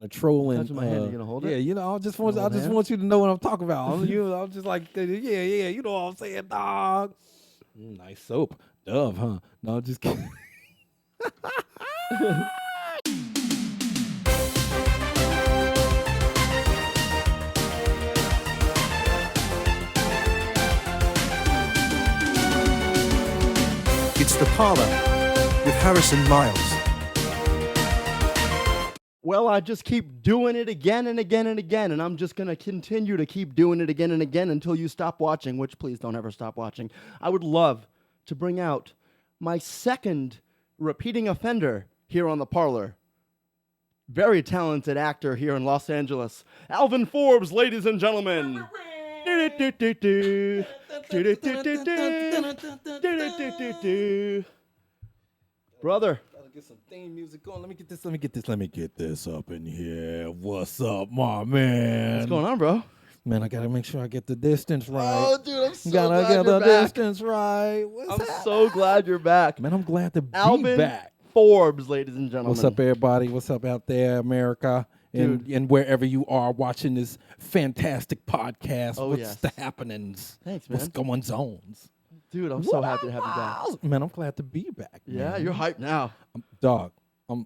a trolling. Touching my hand, you gonna hold it? Yeah, you know, I just want you to know what I'm talking about. I'm just like, yeah, you know what I'm saying, dog. Nice soap, Dove, huh? No, I'm just kidding. It's the Parlor with Harrison Myles. Well, I just keep doing it again and again and again, and I'm just going to continue to keep doing it again and again until you stop watching, which please don't ever stop watching. I would love to bring out my second repeating offender here on the Parlor. Very talented actor here in Los Angeles, Alvin Forbes, ladies and gentlemen. Brother. Get some theme music going. Let me get this up in here. What's up, my man? What's going on, bro? Man, I gotta make sure I get the distance right. Oh, dude, I'm so gotta glad get you're the back. distance right. I'm so glad you're back. Man, I'm glad to be Alvin back. Forbes, ladies and gentlemen. What's up, everybody? What's up out there, America? And wherever you are watching this fantastic podcast. Oh, what's yes. the happenings? Thanks, man. What's going on? Dude, I'm so happy to have you back. Man, I'm glad to be back. Yeah, man. you're hyped now. Dog, I'm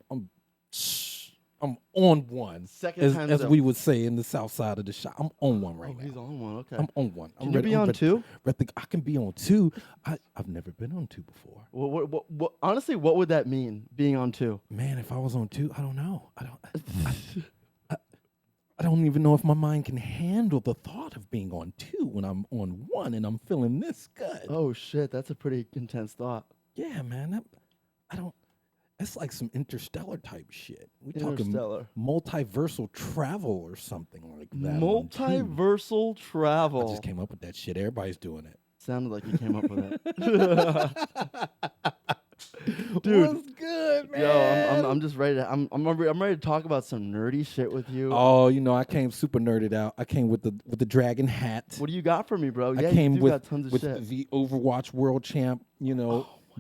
on one. Second time as we would say in the south side of the shop. I'm on one right now. He's on one, okay. I'm on one. Can you be on two? I can be on two. I've never been on two before. What, honestly, what would that mean, being on two? Man, if I was on two, I don't know. I don't even know if my mind can handle the thought of being on two when I'm on one and I'm feeling this good. Oh, shit, that's a pretty intense thought. Yeah, man. It's like some interstellar type shit. We're talking multiversal travel or something like that. Multiversal travel. I just came up with that shit. Everybody's doing it. Sounded like you came up with it. Dude, what's good, man? Yo, I'm just ready to. I'm ready to talk about some nerdy shit with you. Oh, you know, I came super nerded out. I came with the dragon hat. What do you got for me, bro? I came with got tons of with shit. the Overwatch World Champ,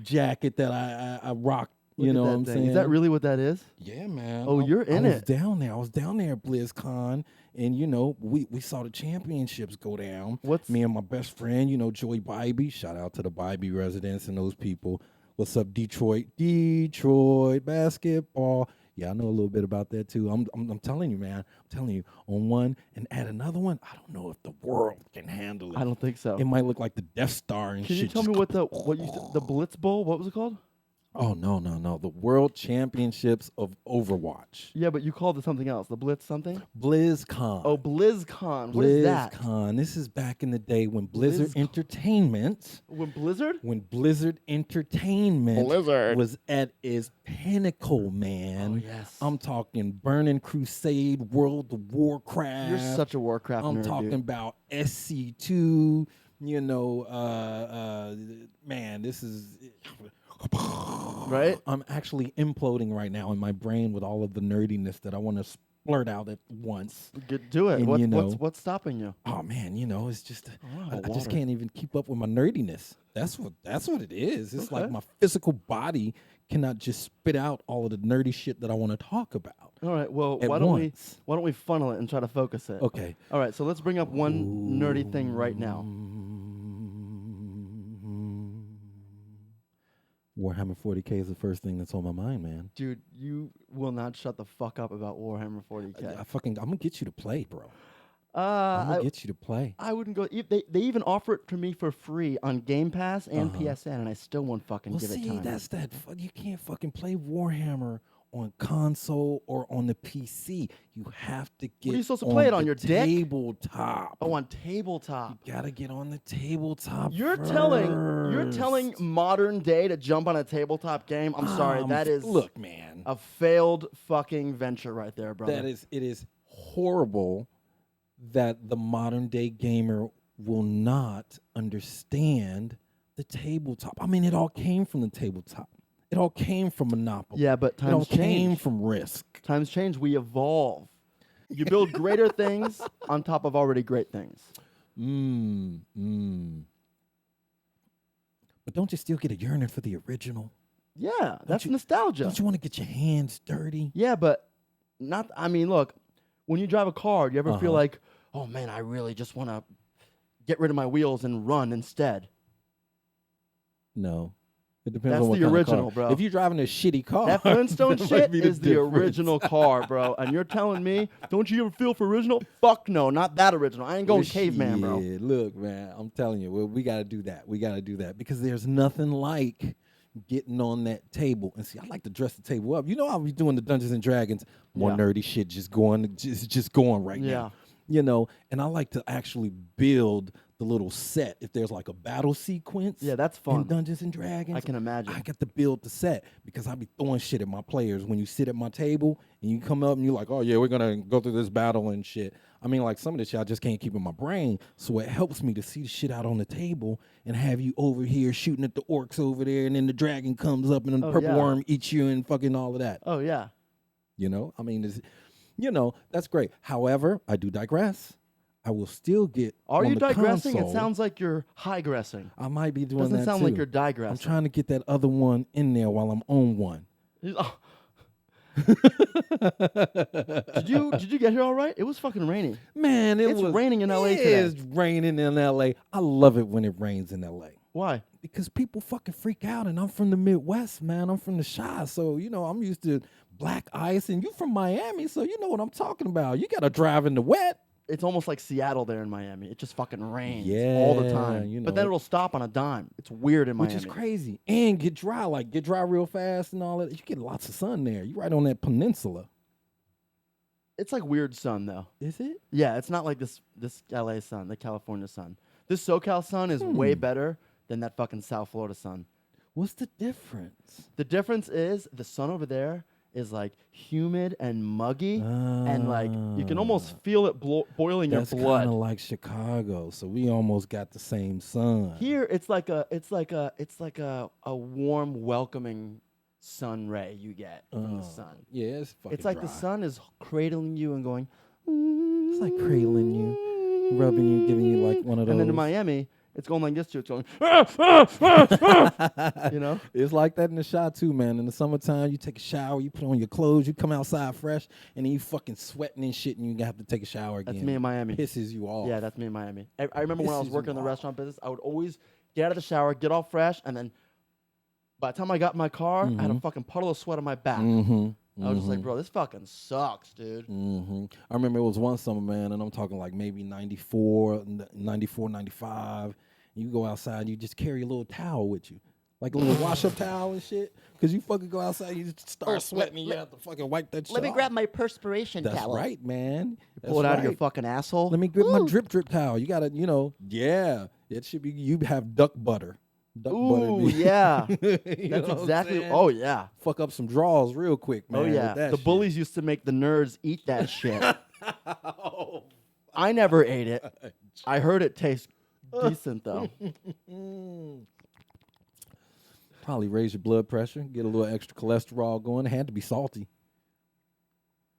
jacket that I rocked. Look know at what I'm thing. saying? Is that really what that is? Yeah, man. Oh, you're in it. I was down there at BlizzCon, and we saw the championships go down. Me and my best friend, Joey Bybee. Shout out to the Bybee residents and those people. What's up, Detroit? Detroit basketball. Yeah, I know a little bit about that too. I'm telling you, man. I'm telling you, on one and add another one. I don't know if the world can handle it. I don't think so. It might look like the Death Star and shit. Can you tell me what the Blitz Bowl? What was it called? Oh, no. The World Championships of Overwatch. Yeah, but you called it something else. The Blitz something? BlizzCon. Oh, BlizzCon. What is that? BlizzCon. This is back in the day when Blizzard Entertainment. When Blizzard? When Blizzard Entertainment was at its pinnacle, man. Oh, yes. I'm talking Burning Crusade, World of Warcraft. You're such a Warcraft nerd, I'm talking about SC2. Man, this is... Right? I'm actually imploding right now in my brain with all of the nerdiness that I want to splurt out at once. Do it. And, what's stopping you? Oh man, it's just I just can't even keep up with my nerdiness. That's what it is. It's like my physical body cannot just spit out all of the nerdy shit that I want to talk about. All right. Well, why don't we funnel it and try to focus it? Okay. All right. So let's bring up one nerdy thing right now. Warhammer 40K is the first thing that's on my mind, man. Dude, you will not shut the fuck up about Warhammer 40K. I'm gonna get you to play, bro. I'm gonna get you to play. I wouldn't go. They even offer it to me for free on Game Pass and PSN, and I still won't fucking give it time. That's that. You can't fucking play Warhammer on console or on the PC. You have to get. What are you supposed to play it on your dick? Tabletop. Oh, on tabletop. You gotta get on the tabletop. You're telling modern day to jump on a tabletop game. I'm sorry, that is man, a failed fucking venture right there, brother. It is horrible that the modern day gamer will not understand the tabletop. I mean, it all came from the tabletop. It all came from Monopoly. Yeah, but times change. Came from Risk. Times change. We evolve. You build greater things on top of already great things. But don't you still get a yearning for the original? Yeah, that's nostalgia. Don't you want to get your hands dirty? Yeah, but Look, when you drive a car, do you ever feel Uh-huh. like, oh man, I really just want to get rid of my wheels and run instead? No. It depends That's on what the kind of original, car. bro. If you're driving a shitty car, That Flintstone that might shit be is the difference. original car, bro. And you're telling me, don't you ever feel for original? Fuck no, not that original. I ain't going caveman, bro. Shit, look, man, I'm telling you, we got to do that. We got to do that because there's nothing like getting on that table. And see, I like to dress the table up. You know, I'll be doing the Dungeons and Dragons, more nerdy shit, just going right now. You know, and I like to actually build the little set. If there's like a battle sequence, that's fun. in Dungeons and Dragons, I can imagine. I get to build the set because I be throwing shit at my players. When you sit at my table and you come up and you're like, oh yeah, we're gonna go through this battle and shit. I mean, like some of this shit I just can't keep in my brain, so it helps me to see the shit out on the table and have you over here shooting at the orcs over there, and then the dragon comes up and then the purple worm eats you and fucking all of that. Oh yeah. You know, I mean, that's great. However, I do digress. I will still get. Are on you the digressing? console. It sounds like you're highgressing. I might be doing Doesn't that sound too. like you're digressing. I'm trying to get that other one in there while I'm on one. Oh. Did you get here all right? It was fucking raining. Man, It's raining in LA today. It's raining in LA. I love it when it rains in LA. Why? Because people fucking freak out, and I'm from the Midwest, man. I'm from the Chi, so I'm used to black ice, and you from Miami, so you know what I'm talking about. You got to drive in the wet. It's almost like Seattle there in Miami. It just fucking rains Yeah, all the time. But then it'll stop on a dime. It's weird in Miami. Which is crazy. And get dry real fast and all that. You get lots of sun there. You're right on that peninsula. It's like weird sun though. Is it? Yeah, it's not like this LA sun, the California sun. This SoCal sun is way better than that fucking South Florida sun. What's the difference? The difference is the sun over there is like humid and muggy, and like you can almost feel it boiling your blood. That's kind of like Chicago, so we almost got the same sun. Here, it's like a warm, welcoming sun ray you get from the sun. Yeah, it's fucking It's like dry. the sun is cradling you and going. It's like cradling you, rubbing you, giving you like one of those. And then in Miami, it's going like this too. It's going. You know. It's like that in the shot too, man. In the summertime, you take a shower, you put on your clothes, you come outside fresh, and then you fucking sweating and shit, and you have to take a shower again. That's me in Miami. Pisses you off. Yeah, that's me in Miami. I remember when I was Pisses working in you the restaurant business, I would always get out of the shower, get all fresh, and then by the time I got in my car, I had a fucking puddle of sweat on my back. I was just like, bro, this fucking sucks, dude. I remember it was one summer, man, and I'm talking like maybe 94, 95. You go outside, and you just carry a little towel with you. Like a little wash-up towel and shit. Because you fucking go outside, you just start sweating, and you have to fucking wipe that shit Let me off. grab my perspiration That's towel. right, man. Pull it That's out of your right. fucking asshole. Let me grip my drip towel. You gotta, yeah. It should be. You have duck butter. Duck butter. Ooh, yeah. You know That's what I'm exactly. saying? Oh yeah. Fuck up some draws real quick, man. Oh with yeah. that The shit. bullies used to make the nerds eat that shit. I never ate it. I heard it tastes decent though. Probably raise your blood pressure, get a little extra cholesterol going. It had to be salty.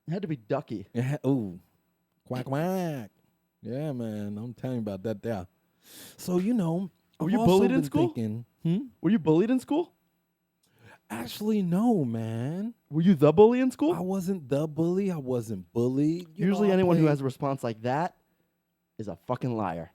It had to be ducky. Ooh, quack quack. Yeah, man. I'm telling you about that there. So Were I've you also bullied in been school? thinking, Were you bullied in school? Actually, no, man. Were you the bully in school? I wasn't the bully. I wasn't bullied. Usually, anyone who has a response like that is a fucking liar.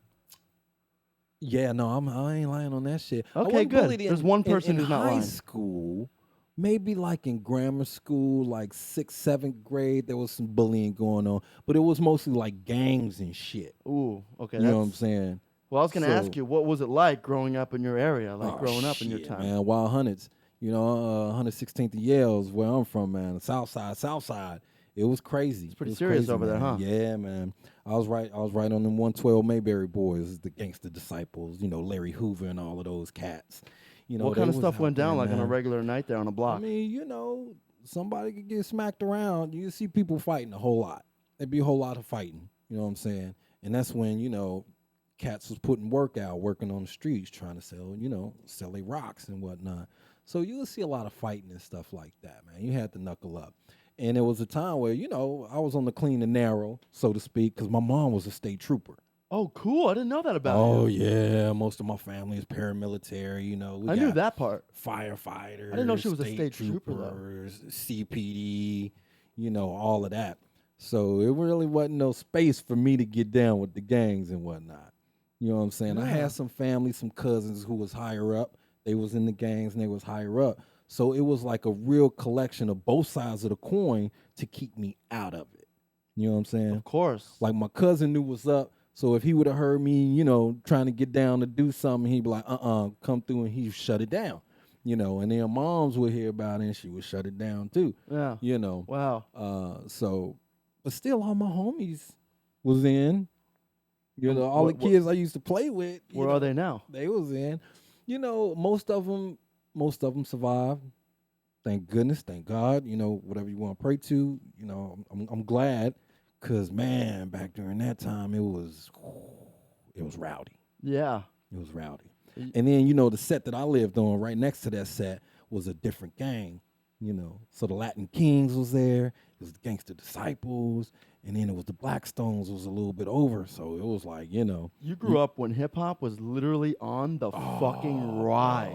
Yeah, no, I ain't lying on that shit. I Okay, wasn't good. bullied There's one person in who's not high lying. school, maybe like in grammar school, like 6th, 7th grade, there was some bullying going on, but it was mostly like gangs and shit. Ooh, okay. You know what I'm saying? Well, I was going to ask you, what was it like growing up in your area, like Oh, growing up in your shit, time? man. Wild Hundreds. 116th and Yale's where I'm from, man. The South Side. It was crazy. It's pretty serious over there, huh? Yeah, man. I was right on them 112 Mayberry boys, the gangster disciples, Larry Hoover and all of those cats. What they kind of was stuff out went down there, like on a man. regular night there on a block? I mean, somebody could get smacked around. You see people fighting a whole lot. There'd be a whole lot of fighting. You know what I'm saying? And that's when, cats was putting working on the streets, trying to sell their rocks and whatnot. So you would see a lot of fighting and stuff like that, man. You had to knuckle up. And there was a time where, I was on the clean and narrow, so to speak, because my mom was a state trooper. Oh, cool. I didn't know that about Oh, you. yeah. Most of my family is paramilitary, I knew that part. Firefighters. I didn't know she was a state trooper, though. troopers, CPD. all of that. So it really wasn't no space for me to get down with the gangs and whatnot. You know what I'm saying? Yeah. I had some family, some cousins who was higher up. They was in the gangs and they was higher up. So it was like a real collection of both sides of the coin to keep me out of it. You know what I'm saying? Of course. Like my cousin knew what's up. So if he would have heard me, trying to get down to do something, he'd be like, come through, and he'd shut it down. And then moms would hear about it and she would shut it down too. Yeah. Wow. But still all my homies was in. All the kids I used to play with. Where are they now? They was in. Most of them survived. Thank goodness, thank God. Whatever you want to pray to. I'm glad, cause man, back during that time it was rowdy. Yeah, it was rowdy. And then the set that I lived on, right next to that set, was a different gang. So the Latin Kings was there. It was the Gangster Disciples, and then it was the Blackstones was a little bit over. So it was like You grew up when hip hop was literally on the fucking rise.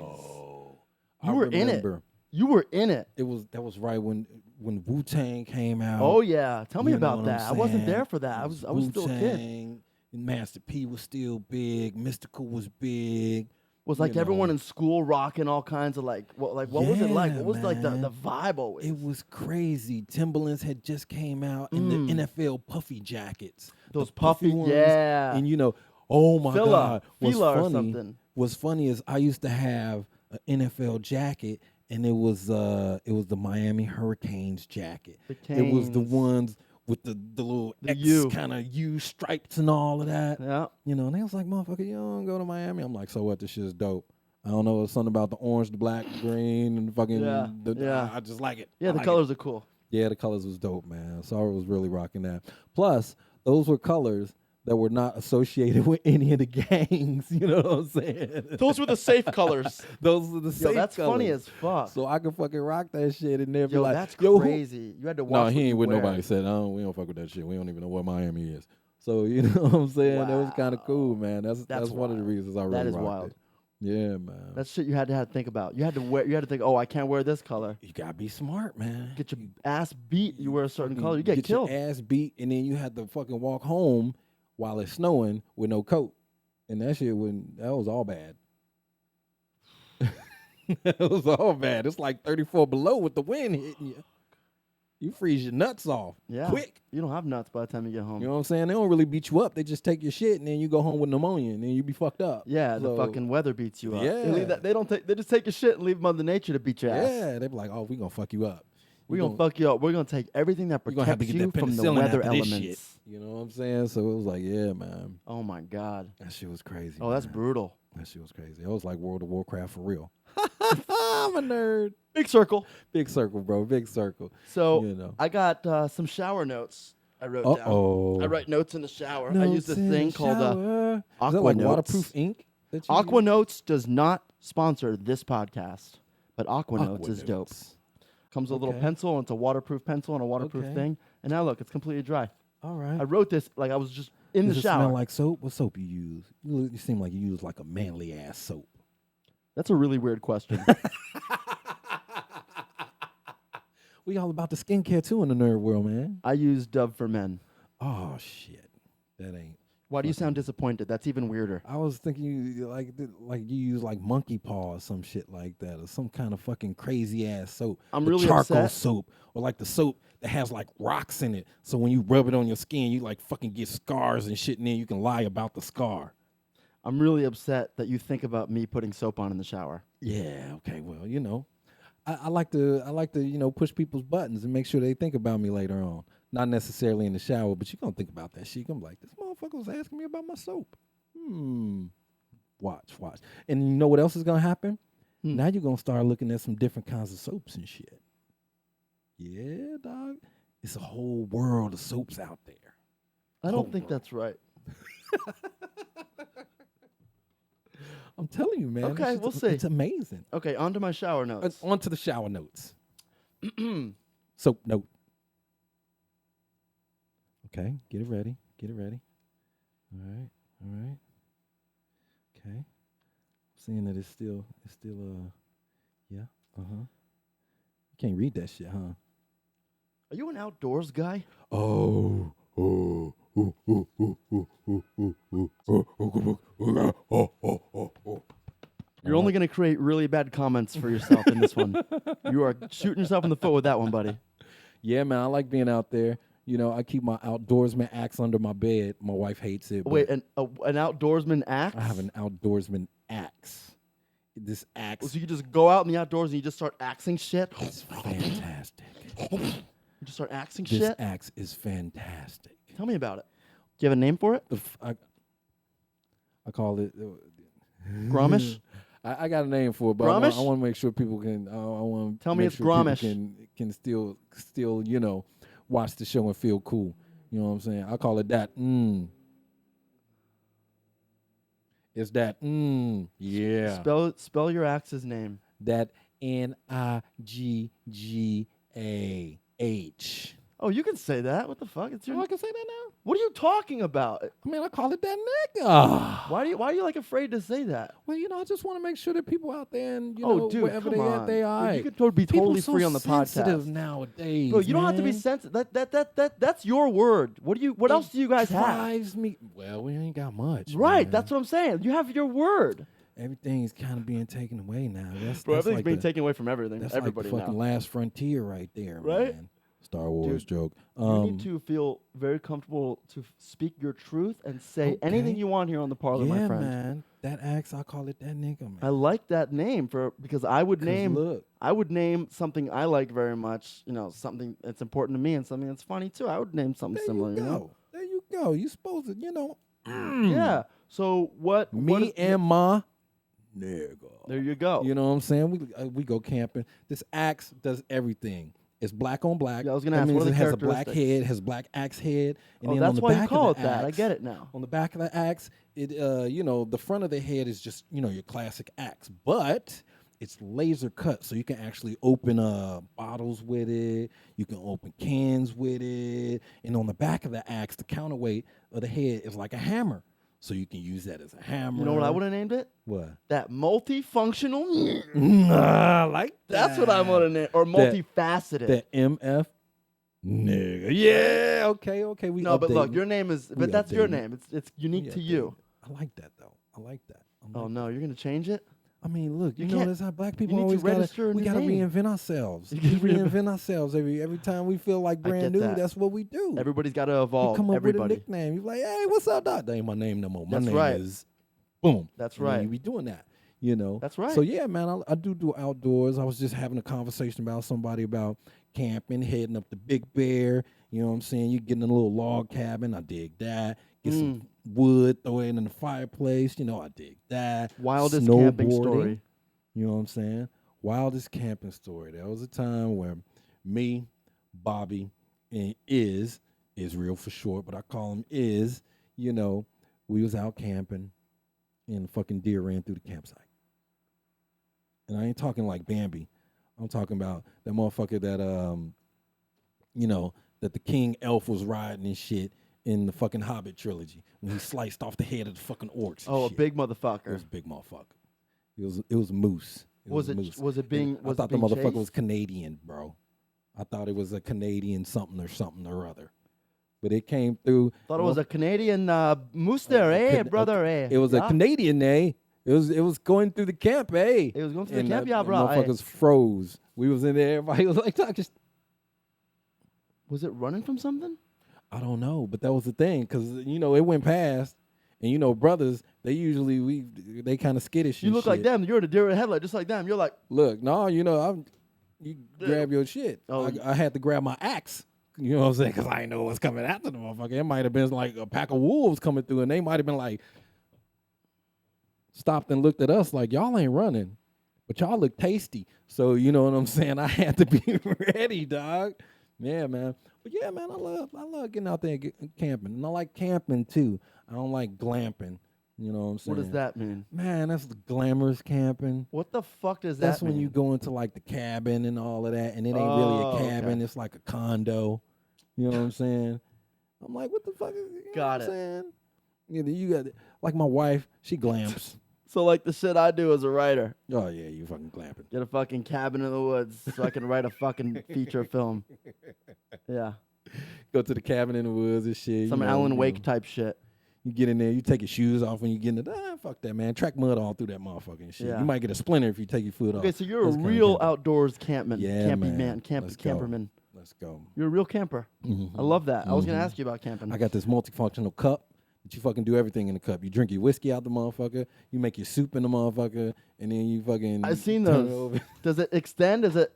You were in it. You were in it. That was right when Wu-Tang came out. Oh yeah, tell me about that. I wasn't there for that. I was still a kid. And Master P was still big. Mystical was big. Was like everyone in school rocking all kinds of what was it like? What was like the vibe always? It was crazy. Timberlands had just came out, and the NFL puffy jackets, those puffy ones, yeah. And oh my God, what's funny is I used to have an NFL jacket. And it was the Miami Hurricanes jacket. It was the ones with the little X kind of U stripes and all of that. Yeah. And they was like, motherfucker, you don't go to Miami. I'm like, so what? This shit is dope. I don't know, it's something about the orange, the black, the green, and the fucking I just like it. Yeah, the colors are cool. Yeah, the colors was dope, man. Sorry was really rocking that. Plus, those were colors that were not associated with any of the gangs. You know what I'm saying? Those were the safe colors. Those were the safe colors. That's funny as fuck. So I could fucking rock that shit and they'd be like, that's crazy. You had to watch. No, he ain't with nobody. Said, we don't fuck with that shit. We don't even know what Miami is. So you know what I'm saying? Wow. That was kind of cool, man. That's one of the reasons I really rocked it. That is wild. Yeah, man. That's shit you had to think about. You had to think, I can't wear this color. You gotta be smart, man. Get your ass beat. You wear a certain color, you get killed. Your ass beat, and then you had to fucking walk home while it's snowing with no coat. And that shit that was all bad. It was all bad. It's like 34 below with the wind hitting you. You freeze your nuts off quick. You don't have nuts by the time you get home. You know what I'm saying? They don't really beat you up. They just take your shit and then you go home with pneumonia and then you be fucked up. Yeah, the fucking weather beats you up. Yeah. They just take your shit and leave Mother Nature to beat your ass. Yeah, they be like, we gonna fuck you up. We're gonna fuck you up. We're gonna take everything that protects you from the weather elements. You know what I'm saying? So it was like, yeah, man. Oh my God. That shit was crazy. Oh, that's brutal. That shit was crazy. It was like World of Warcraft for real. I'm a nerd. Big circle. Big circle, bro. Big circle. So I got some shower notes I wrote down. I write notes in the shower. I use this thing called Aqua like Notes. Waterproof ink? Aqua Notes does not sponsor this podcast, but Aqua Notes is dope. Comes with a little pencil, and it's a waterproof pencil and a waterproof thing. And now look, it's completely dry. All right. I wrote this like I was just in the shower. Does it smell like soap? What soap you use? You seem like you use like a manly ass soap. That's a really weird question. We all about the skincare too in the nerd world, man. I use Dove for Men. Oh shit, that ain't. Why do you sound disappointed? That's even weirder. I was thinking you you use like monkey paw or some shit like that, or some kind of fucking crazy ass soap. I'm really charcoal upset. soap, or like the soap that has like rocks in it. So when you rub it on your skin, you like fucking get scars and shit, and then you can lie about the scar. I'm really upset that you think about me putting soap on in the shower. Yeah. Okay. Well, I like to push people's buttons and make sure they think about me later on. Not necessarily in the shower, but you're going to think about that shit. You're going to be like, this motherfucker was asking me about my soap. Watch. And you know what else is going to happen? Now you're going to start looking at some different kinds of soaps and shit. Yeah, dog. It's a whole world of soaps out there. I don't think that's right. I'm telling you, man. Okay, we'll see. It's amazing. Okay, on to my shower notes. On to the shower notes. Soap note. Okay, get it ready. All right. Okay. Seeing that it's still yeah. You can't read that shit, huh? Are you an outdoors guy? Oh. You're only going to create really bad comments for yourself in this one. You are shooting yourself in the foot with that one, buddy. Yeah, man, I like being out there. You know, I keep my outdoorsman axe under my bed. My wife hates it. Wait, an outdoorsman axe? I have an outdoorsman axe. This axe. So you just go out in the outdoors and you just start axing shit? It's fantastic. You just start axing This shit? axe is fantastic. Tell me about it. Do you have a name for it? I call it Gromish? I got a name for it, but I Gromish? want to make sure people can. I want Tell me it's Gromish. Can still you know watch the show and feel cool. You know what I'm saying? I call it that. It's that. Yeah. Spell your axe's name. That Niggah. Oh, you can say that. What the fuck? It's your. Oh, I can say that now. What are you talking about? I mean, I call it that nigga. Why are you like afraid to say that? Well, you know, I just want to make sure that people out there and Dude, wherever come they on. at, they are. You could be totally free on the sensitive podcast nowadays. Bro, you don't have to be man. sensitive. That's your word. What else do you guys have? Drives me. Well, we ain't got much. Right, man. that's what I'm saying. You have your word. Everything's kind of being taken away now. Bro, everything's like being taken away from everything. That's Everybody like the fucking now. last frontier right there, Right? man. Star Wars Dude, joke. You need to feel very comfortable to speak your truth and say anything you want here on the Parlor, my friend. Man. That axe, I call it that nigga, man. I like that name because I would name something I like very much. You know, something that's important to me and something that's funny too. I would name something similar. You know? There you go. You supposed to, Yeah. So what? Me and my nigga. There you go. You know what I'm saying? We go camping. This axe does everything. It's black on black. Yeah, I was gonna that ask, means what are it the has a black characteristics? head, has black axe head, and Oh, then that's on the why back you call of it the that. I axe, get it now. On the back of the axe, it the front of the head is just your classic axe, but it's laser cut, so you can actually open bottles with it. You can open cans with it, and on the back of the axe, the counterweight of the head is like a hammer, so you can use that as a hammer. You know what I would have named it? What? That multifunctional. I like that. That's what I want to name, or multifaceted. The MF nigga. Yeah. Okay. We no, but look, updating. your name is. But that's your name. It's unique to you. I like that though. I like that. Oh no, you're gonna change it? I mean, look, you You know can't- that's how black people need to always register a we new gotta name. reinvent ourselves. You We gotta reinvent ourselves every time we feel like I brand get new. that. That's what we do. Everybody's got to You evolve. come up Everybody. with a nickname. You're like, hey, what's up, doc? That ain't my name no more. My That's name right. is boom. That's And then right. You be doing that. That's right. So yeah, man, I do outdoors. I was just having a conversation about somebody about camping, heading up the Big Bear. You know what I'm saying? You getting a little log cabin. I dig that. Get some wood, throw it in the fireplace. I dig that. Wildest camping Snowboarding. story. You know what I'm saying? Wildest camping story. There was a time where me, Bobby, and is real for short, but I call him is. We was out camping, and the fucking deer ran through the campsite. And I ain't talking like Bambi. I'm talking about that motherfucker that that the King Elf was riding and shit in the fucking Hobbit trilogy when he sliced off the head of the fucking orcs. And Oh, a shit. big It was motherfucker. a big motherfucker. It was a moose. Was a it? moose. Was it being? I Was thought it the being motherfucker chased? was Canadian, bro. I thought it was a Canadian something or other. But it came through. Thought it was a Canadian moose there, eh, brother, eh? It was a Yeah. Canadian, eh? It was going through the camp, eh? It was going through the And camp, that- yeah, them bro. eh. Motherfuckers froze. We was in there. Everybody was like, talking. Was it running from something? I don't know, but that was the thing, because it went past, and brothers, they kind of skittish. You and look like shit. them. You're in a deer headlight, just like them. You're like, Look, no, you grab your shit. Oh, I had to grab my axe. You know what I'm saying? Because I didn't know what was coming after the motherfucker. It might have been like a pack of wolves coming through, and they might have been like, stopped and looked at us like, y'all ain't running, but y'all look tasty. So you know what I'm saying? I had to be ready, dog. Yeah, man. But yeah, man, I love getting out there and camping, and I like camping too. I don't like glamping. You know what I'm saying? what does that mean? Man, that's the glamorous camping. What the fuck does that That's mean? when you go into like the cabin and all of that, and it ain't really Oh, a cabin. okay. It's like a condo. You know what I'm saying? I'm like, what the fuck is? Got know it. what I'm saying? You got like my wife. She glams. So like the shit I do as a writer. Oh yeah, you fucking clapping. Get a fucking cabin in the woods so I can write a fucking feature film. Yeah. Go to the cabin in the woods and shit. Some Alan Wake type shit. You get in there, you take your shoes off when you get in the fuck that, man. Track mud all through that motherfucker and shit. Yeah. You might get a splinter if you take your foot off. Okay, so you're That's a kinda real camping. outdoors campman. Yeah, campy man. Let's go. camperman. Let's go. You're a real camper. I love that. I was going to ask you about camping. I got this multifunctional cup that you fucking do everything in the cup. You drink your whiskey out the motherfucker. You make your soup in the motherfucker. And then you fucking... I've seen turn it those. over. Does it extend? Is it...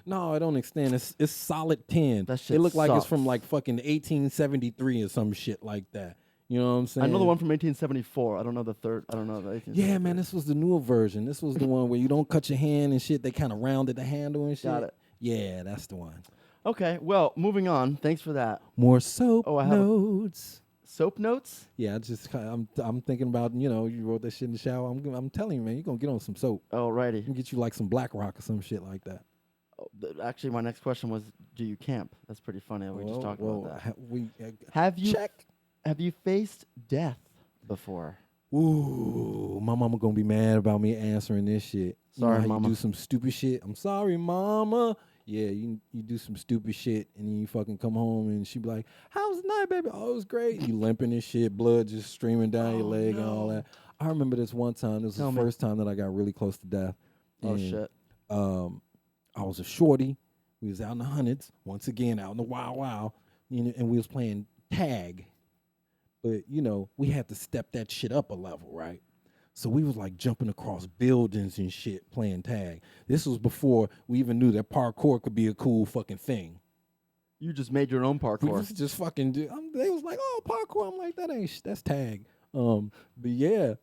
No, it don't extend. It's solid tin. That shit It look like it's sucks. from like fucking 1873 or some shit like that. You know what I'm saying? I know the one from 1874. I don't know the third. I don't know the 1873. Yeah, man, this was the newer version. This was the one where you don't cut your hand and shit. They kind of rounded the handle and shit. Got it. Yeah, that's the one. Okay, well, moving on. Thanks for that. More soap Oh, I have a- notes. Soap notes? Yeah, I'm thinking about, you know, you wrote that shit in the shower. I'm telling you, man, you're gonna get on some soap. Alrighty. You can get you like some Black Rock or some shit like that. Actually, my next question was, do you camp? That's pretty funny. We just talked about that. Have you check. Have you faced death before? Ooh, my mama gonna be mad about me answering this shit. Sorry, you know how mama. You do some stupid shit. I'm sorry, mama. Yeah, you do some stupid shit and then you fucking come home and she be like, "How was the night, baby?" "Oh, it was great." You limping and shit, blood just streaming down your leg and all that. I remember this one time. This was the first time that I got really close to death. Oh And, shit. I was a shorty. We was out in the hundreds, once again out in the wild, you know, and we was playing tag. But, you know, we had to step that shit up a level, right? So we was like jumping across buildings and shit playing tag. This was before we even knew that parkour could be a cool fucking thing. You just made your own We parkour. was just fucking they was like, "Oh, parkour." I'm like, that's tag. But yeah.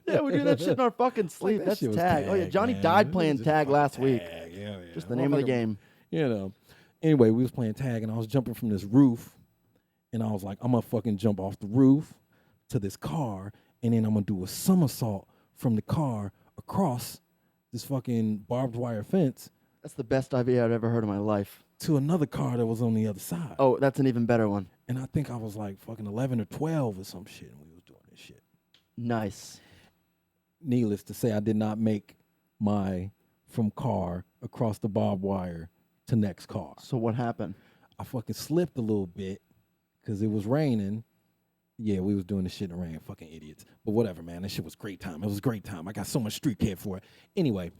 Yeah, we do that shit in our fucking sleep. that That's shit was tag. Oh yeah, tag, Johnny man. died It was playing just tag fucking last week. tag. Yeah. Just the name of the Motherfucker, game. You know. Anyway, we was playing tag and I was jumping from this roof and I was like, I'm gonna fucking jump off the roof to this car and then I'm gonna do a somersault from the car across this fucking barbed wire fence That's the best idea I've ever heard in my life. to another car that was on the other side. Oh, that's an even better one. And I think I was like fucking 11 or 12 or some shit and we was doing this shit. Nice. Needless to say, I did not make my from car across the barbed wire to next car. So what happened? I fucking slipped a little bit because it was raining. Yeah, we was doing this shit in the rain. Fucking idiots. But whatever, man. That shit was great time. It was a great time. I got so much street cred for it. Anyway,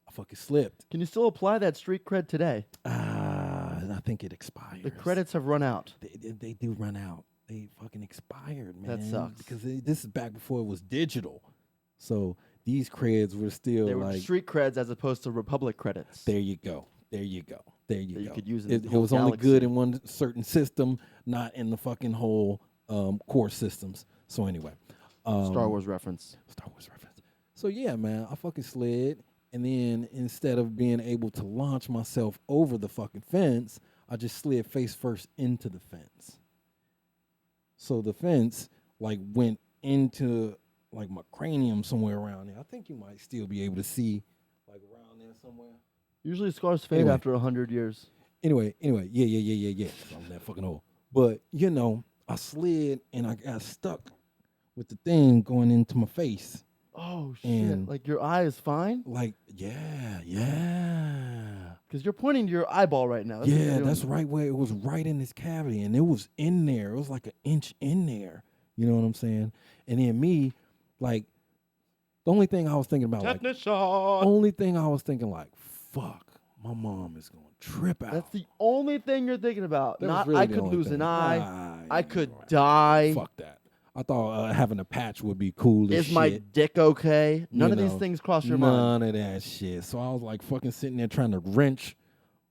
I fucking slipped. Can you still apply that street cred today? I think it expires. The credits have run out. They do run out. They fucking expired, man. That sucks. Because this is back before it was digital. So these creds were still They were like... street creds as opposed to Republic credits. There you go. There you go. There you That you go. could use in it the it whole was only galaxy. good in one certain system, not in the fucking whole core systems. So anyway, Star Wars reference. Star Wars reference. So yeah, man, I fucking slid, and then instead of being able to launch myself over the fucking fence, I just slid face first into the fence. So the fence like went into like my cranium somewhere around there. I think you might still be able to see like around there somewhere. Usually scars fade Anyway. after 100 years. Anyway, yeah. So I'm that fucking old. But, you know, I slid and I got stuck with the thing going into my face. Oh, shit. And- Like your eye is fine? Like, yeah. Because you're pointing to your eyeball right now. That's what you're Yeah, doing. that's right where it was right in this cavity. And it was in there. It was like an inch in there. You know what I'm saying? And then me, like, the only thing I was thinking about, like, fuck, my mom is going to trip out. That's the only thing you're thinking about. That was Not really I the could only lose thing. an eye. Nah, I you could know what? die. Fuck that. I thought having a patch would be cool as Is shit. my dick okay? None You of these know, things cross your mind. None of that shit. So I was like fucking sitting there trying to wrench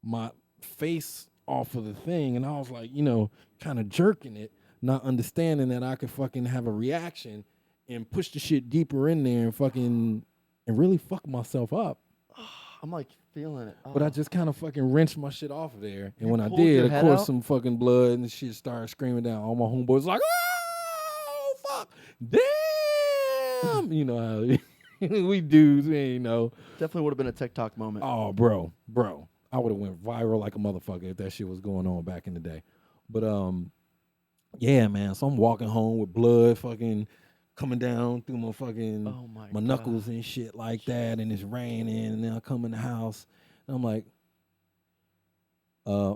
my face off of the thing. And I was like, you know, kind of jerking it, not understanding that I could fucking have a reaction and push the shit deeper in there and fucking and really fuck myself up. I'm like feeling it. But I just kind of fucking wrenched my shit off of there. And when I pulled your did, of head course, out? some fucking blood and shit started screaming down. All my homeboys like, oh, fuck, damn. You know how we dudes, you know. Definitely would have been a TikTok moment. Oh, bro. I would have went viral like a motherfucker if that shit was going on back in the day. But, yeah, man. So I'm walking home with blood fucking coming down through my fucking my knuckles and shit like that, and it's raining, and then I come in the house, and I'm like,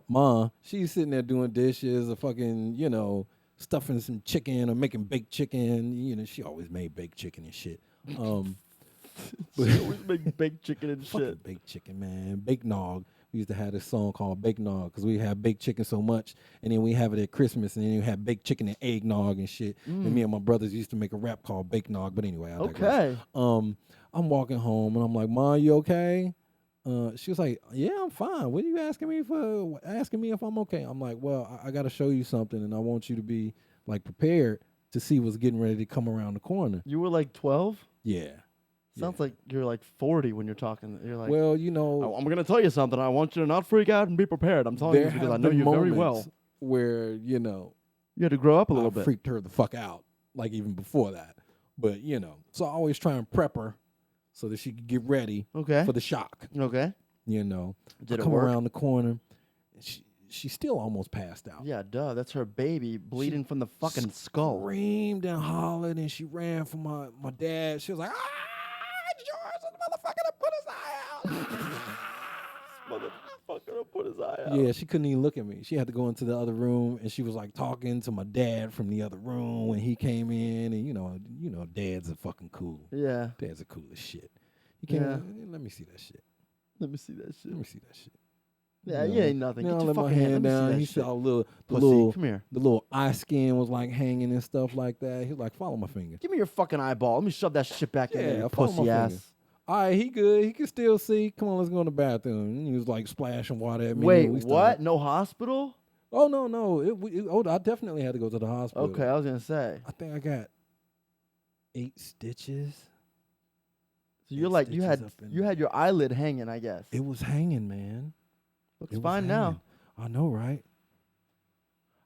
Ma, she's sitting there doing dishes or fucking, stuffing some chicken or making baked chicken. She always made baked chicken and shit. She always make baked chicken and shit. Baked chicken, man. Baked nog. We used to have this song called Baked Nog because we have baked chicken so much, and then we have it at Christmas, and then you have baked chicken and eggnog and shit. And me and my brothers used to make a rap called Baked Nog. But anyway, I digress. Okay. I'm walking home, and I'm like, Ma, you okay? She was like, yeah, I'm fine. What are you asking me for? Asking me if I'm okay? I'm like, well, I got to show you something, and I want you to be like prepared to see what's getting ready to come around the corner. You were like 12? Yeah. Sounds like you're like 40 when you're talking. You're like, well, I'm going to tell you something. I want you to not freak out and be prepared. I'm telling you this because I know you very well. Where, you had to grow up a little bit. Freaked her the fuck out, like even before that. But, so I always try and prep her so that she could get ready for the shock. Okay. Did I come around the corner, and she still almost passed out. Yeah, duh. That's her baby bleeding from the fucking skull. Screamed and hollered, and she ran for my dad. She was like, George, the motherfucker that put his eye out. Motherfucker that put his eye out. Yeah, she couldn't even look at me. She had to go into the other room, and she was like talking to my dad from the other room when he came in, and dads are fucking cool. Yeah. Dads are cool as shit. He came in, let me see that shit. Let me see that shit. Let me see that shit. Yeah, you ain't nothing. Get your let fucking my hand down. He shit. saw Come here. The little eye skin was like hanging and stuff like that. He was like, follow my finger. Give me your fucking eyeball. Let me shove that shit back in there, you follow pussy my ass. finger. All right, he good. He can still see. Come on, let's go in the bathroom. And he was like splashing water at me. Wait, what? No hospital? Oh, no. I definitely had to go to the hospital. Okay, I was going to say. I think I got 8 stitches. So you're like, you had your eyelid hanging, I guess. It was hanging, man. Looks fine now. I know, right?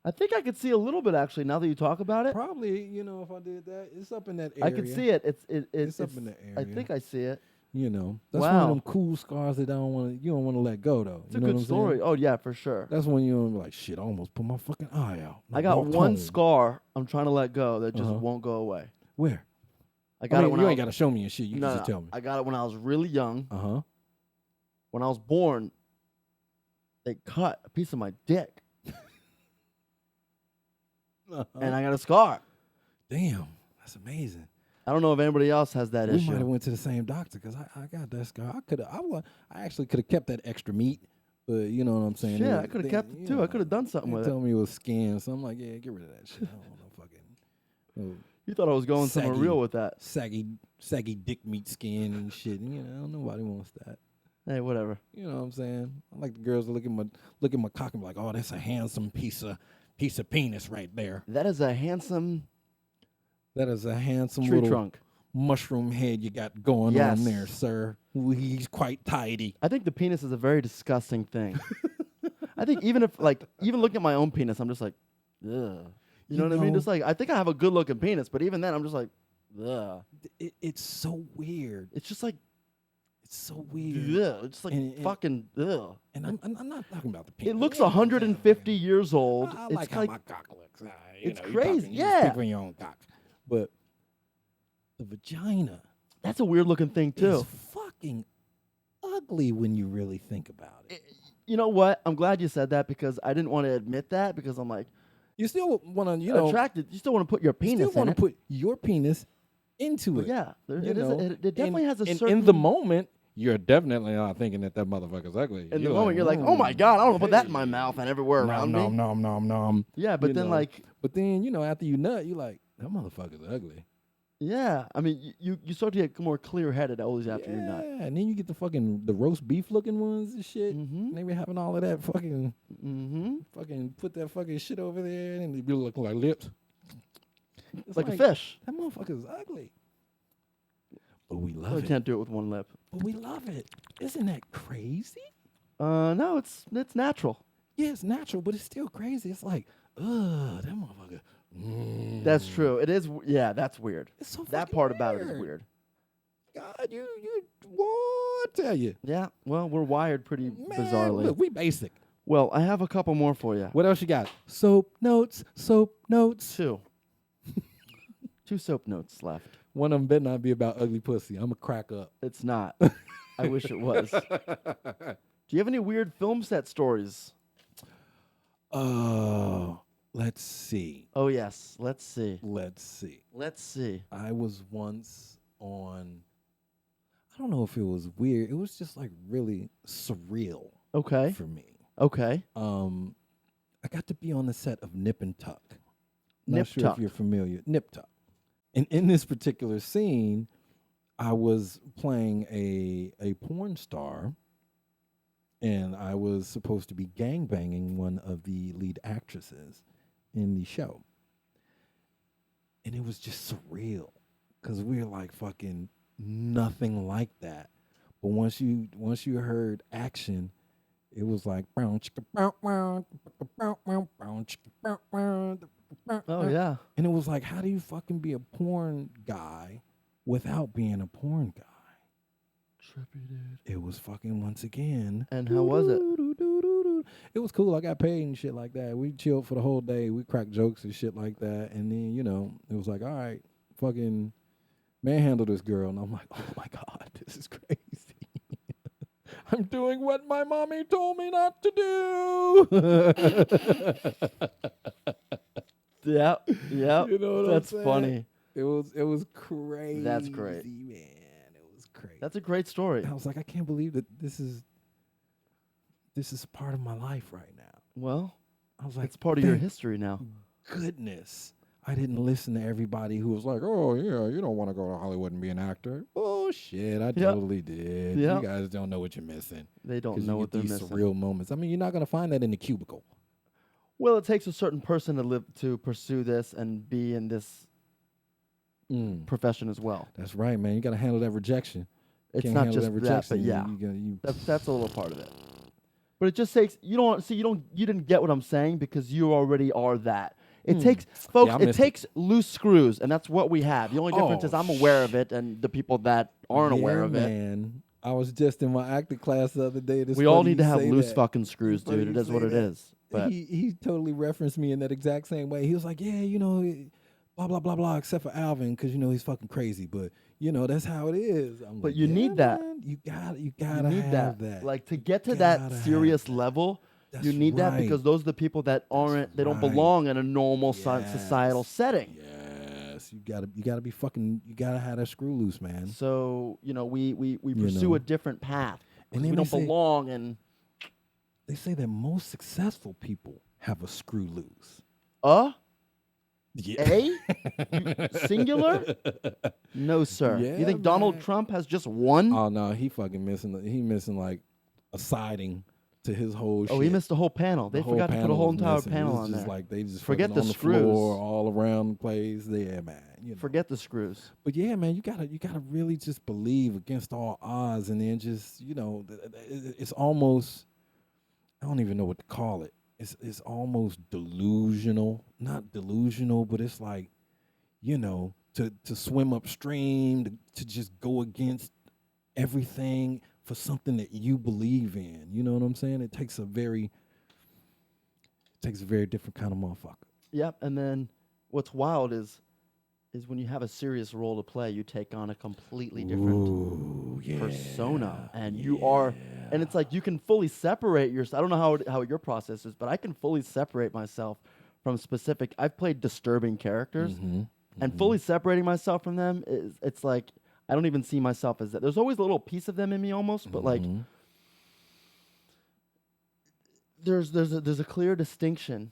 I think I could see a little bit, actually, now that you talk about it. Probably, if I did that. It's up in that area. I could see it. It's up in the area. I think I see it. That's one of them cool scars that you don't want to let go, though. It's a good story. Oh, yeah, for sure. That's when you're like, shit, I almost put my fucking eye out. I got one scar I'm trying to let go that just won't go away. Where? I got it when you ain't got to show me and shit. You can just tell me. I got it when I was really young. Uh-huh. When I was born, they cut a piece of my dick. And I got a scar. Damn, that's amazing. I don't know if anybody else has that issue. We might have went to the same doctor because I got that scar. I actually could have kept that extra meat, but you know what I'm saying? Yeah, I could have kept it too. I could have done something with it. Tell me it was skin, so I'm like, yeah, get rid of that shit. I don't know, fucking. You thought I was going somewhere real with that. Saggy dick meat skin and shit. Nobody wants that. Hey, whatever. You know what I'm saying? I like the girls to look at my cock and be like, oh, that's a handsome piece of penis right there. That is a handsome tree little trunk mushroom head you got going on there, sir. He's quite tidy. I think the penis is a very disgusting thing. I think even looking at my own penis, I'm just like, ugh. You know what I mean? Just like, I think I have a good looking penis, but even then, I'm just like, ugh. It's so weird. It's just like, it's so weird. Ugh. It's like fucking ugh. And I'm not talking about the penis. It looks 150 years old. I like how my cock looks. It's crazy. Yeah. Speak for your own cock. But the vagina. That's a weird looking thing too. It's fucking ugly when you really think about it. You know what? I'm glad you said that because I didn't want to admit that because I'm like, you still want to, attracted. You still want to put your penis. You still want to put your penis into it. Yeah, it definitely has a certain. In the moment, you're definitely not thinking that motherfucker's ugly. In the moment, you're like, oh my god, I don't want to put that in my mouth and everywhere around me. Nom. Yeah, but then after you nut, you're like, that motherfucker's ugly. Yeah, I mean, you start to get more clear-headed always after you nut. Yeah, and then you get the roast beef looking ones and shit. Mm-hmm. And they be having all of that fucking, fucking put that fucking shit over there, and they be looking like lips. It's like a fish. That motherfucker's ugly. But we love it. We can't do it with one lip. But we love it. Isn't that crazy? No, it's natural. Yeah, it's natural, but it's still crazy. It's like, ugh, that motherfucker. That's true. It is. Yeah, that's weird. It's so that part weird. About it is weird. God, you what? Tell you. Yeah. Well, we're wired pretty bizarrely. Look, we basic. Well, I have a couple more for you. What else you got? Soap notes. 2. 2 soap notes left. One of them better not be about ugly pussy. I'm a crack up. It's not. I wish it was. Do you have any weird film set stories? Let's see. Oh, yes. Let's see. Let's see. Let's see. I was once on, I don't know if it was weird. It was just like really surreal Okay. for me. Okay. I got to be on the set of Nip and Tuck. Nip Not sure Tuck. if you're familiar. Nip Tuck. And in this particular scene, I was playing a porn star, and I was supposed to be gangbanging one of the lead actresses in the show. And it was just surreal because we were like fucking nothing like that. But once you heard action, it was like Oh, yeah. and it was like, how do you fucking be a porn guy without being a porn guy? Trippy, dude. It was fucking once again. And how was it? It was cool. I got paid and shit like that. We chilled for the whole day. We cracked jokes and shit like that. And then, it was like, all right, fucking manhandle this girl. And I'm like, oh my God, this is crazy. I'm doing what my mommy told me not to do. Yep. You know what That's I'm saying? funny. It was crazy. That's great. Man. It was crazy. That's a great story. I was like, I can't believe that this is part of my life right now. Well, I was like, it's part of your thank history now. goodness I didn't listen to everybody who was like, oh yeah, you don't want to go to Hollywood and be an actor. Oh shit, I totally did. Yep. You guys don't know what you're missing. They don't 'Cause know you what get they're these missing. surreal moments. I mean, you're not gonna find that in the cubicle. Well, it takes a certain person to pursue this and be in this profession as well. That's right, man. You gotta handle that rejection. It's Can't not handle just that that, rejection. but yeah, you that's a little part of it. But it just takes you didn't get what I'm saying because you already are that. It takes folks. Yeah, I it missed takes loose screws, and that's what we have. The only difference is I'm aware of it, and the people that aren't aware of it. Man. I was just in my acting class the other day. We all need to have loose fucking screws, dude. It is what it is. But he totally referenced me in that exact same way. He was like, yeah, blah, blah, blah, blah, except for Alvin, because, he's fucking crazy. But, that's how it is. I'm But like, you need that. Man, you gotta you need have that. Like to get to You that gotta have serious that. level, That's you need that right. because those are the people that they don't right. belong in a normal Yes. societal setting. Yes, you gotta be fucking. You gotta have that screw loose, man. So we pursue a different path. And We then don't belong in. They say that most successful people have a screw loose. Yeah. Singular? No, sir. Yeah, You think Donald man. Trump has just one? Oh no, he fucking missing. He missing like a siding to his whole. Oh, shit. he missed the whole panel. They The whole forgot to put a panel whole was entire missing. panel It was on just there. Like they just Forget fucking the on the screws. floor, all around the place. Yeah, man. Forget the screws. But yeah, man, you gotta really just believe against all odds, and then just it's almost, I don't even know what to call it. It's almost delusional, not delusional, but it's like, to swim upstream, to just go against everything for something that you believe in. You know what I'm saying? It takes a very different kind of motherfucker. Yep. And then what's wild is when you have a serious role to play, you take on a completely different persona, and you are, and it's like you can fully separate yourself. I don't know how your process is, but I can fully separate myself from specific. I've played disturbing characters, and fully separating myself from them it's like I don't even see myself as that. There's always a little piece of them in me almost, but like there's a clear distinction.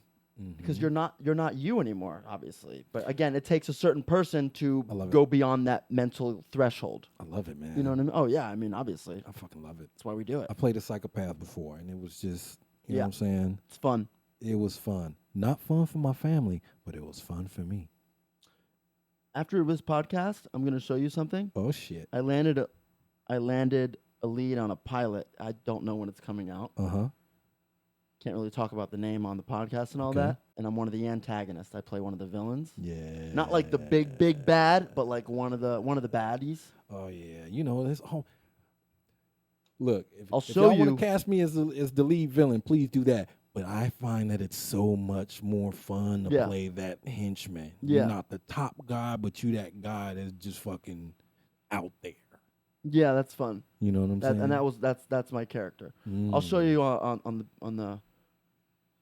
Because you're not you anymore, obviously. But again, it takes a certain person to go beyond that mental threshold. I love it, man. You know what I mean? Oh yeah, I mean obviously. I fucking love it. That's why we do it. I played a psychopath before, and it was just, you know what I'm saying? It's fun. It was fun. Not fun for my family, but it was fun for me. After this podcast, I'm gonna show you something. Oh shit. I landed a lead on a pilot. I don't know when it's coming out. Can't really talk about the name on the podcast and all that. And I'm one of the antagonists. I play one of the villains. Yeah. Not like the big bad, but like one of the baddies. Oh yeah. This whole. Look, I'll if show y'all want you- to cast me as the lead villain, please do that. But I find that it's so much more fun to play that henchman. Yeah. You're not the top guy, but you that guy that's just fucking out there. Yeah, that's fun. You know what I'm saying? And that's my character. I'll show you on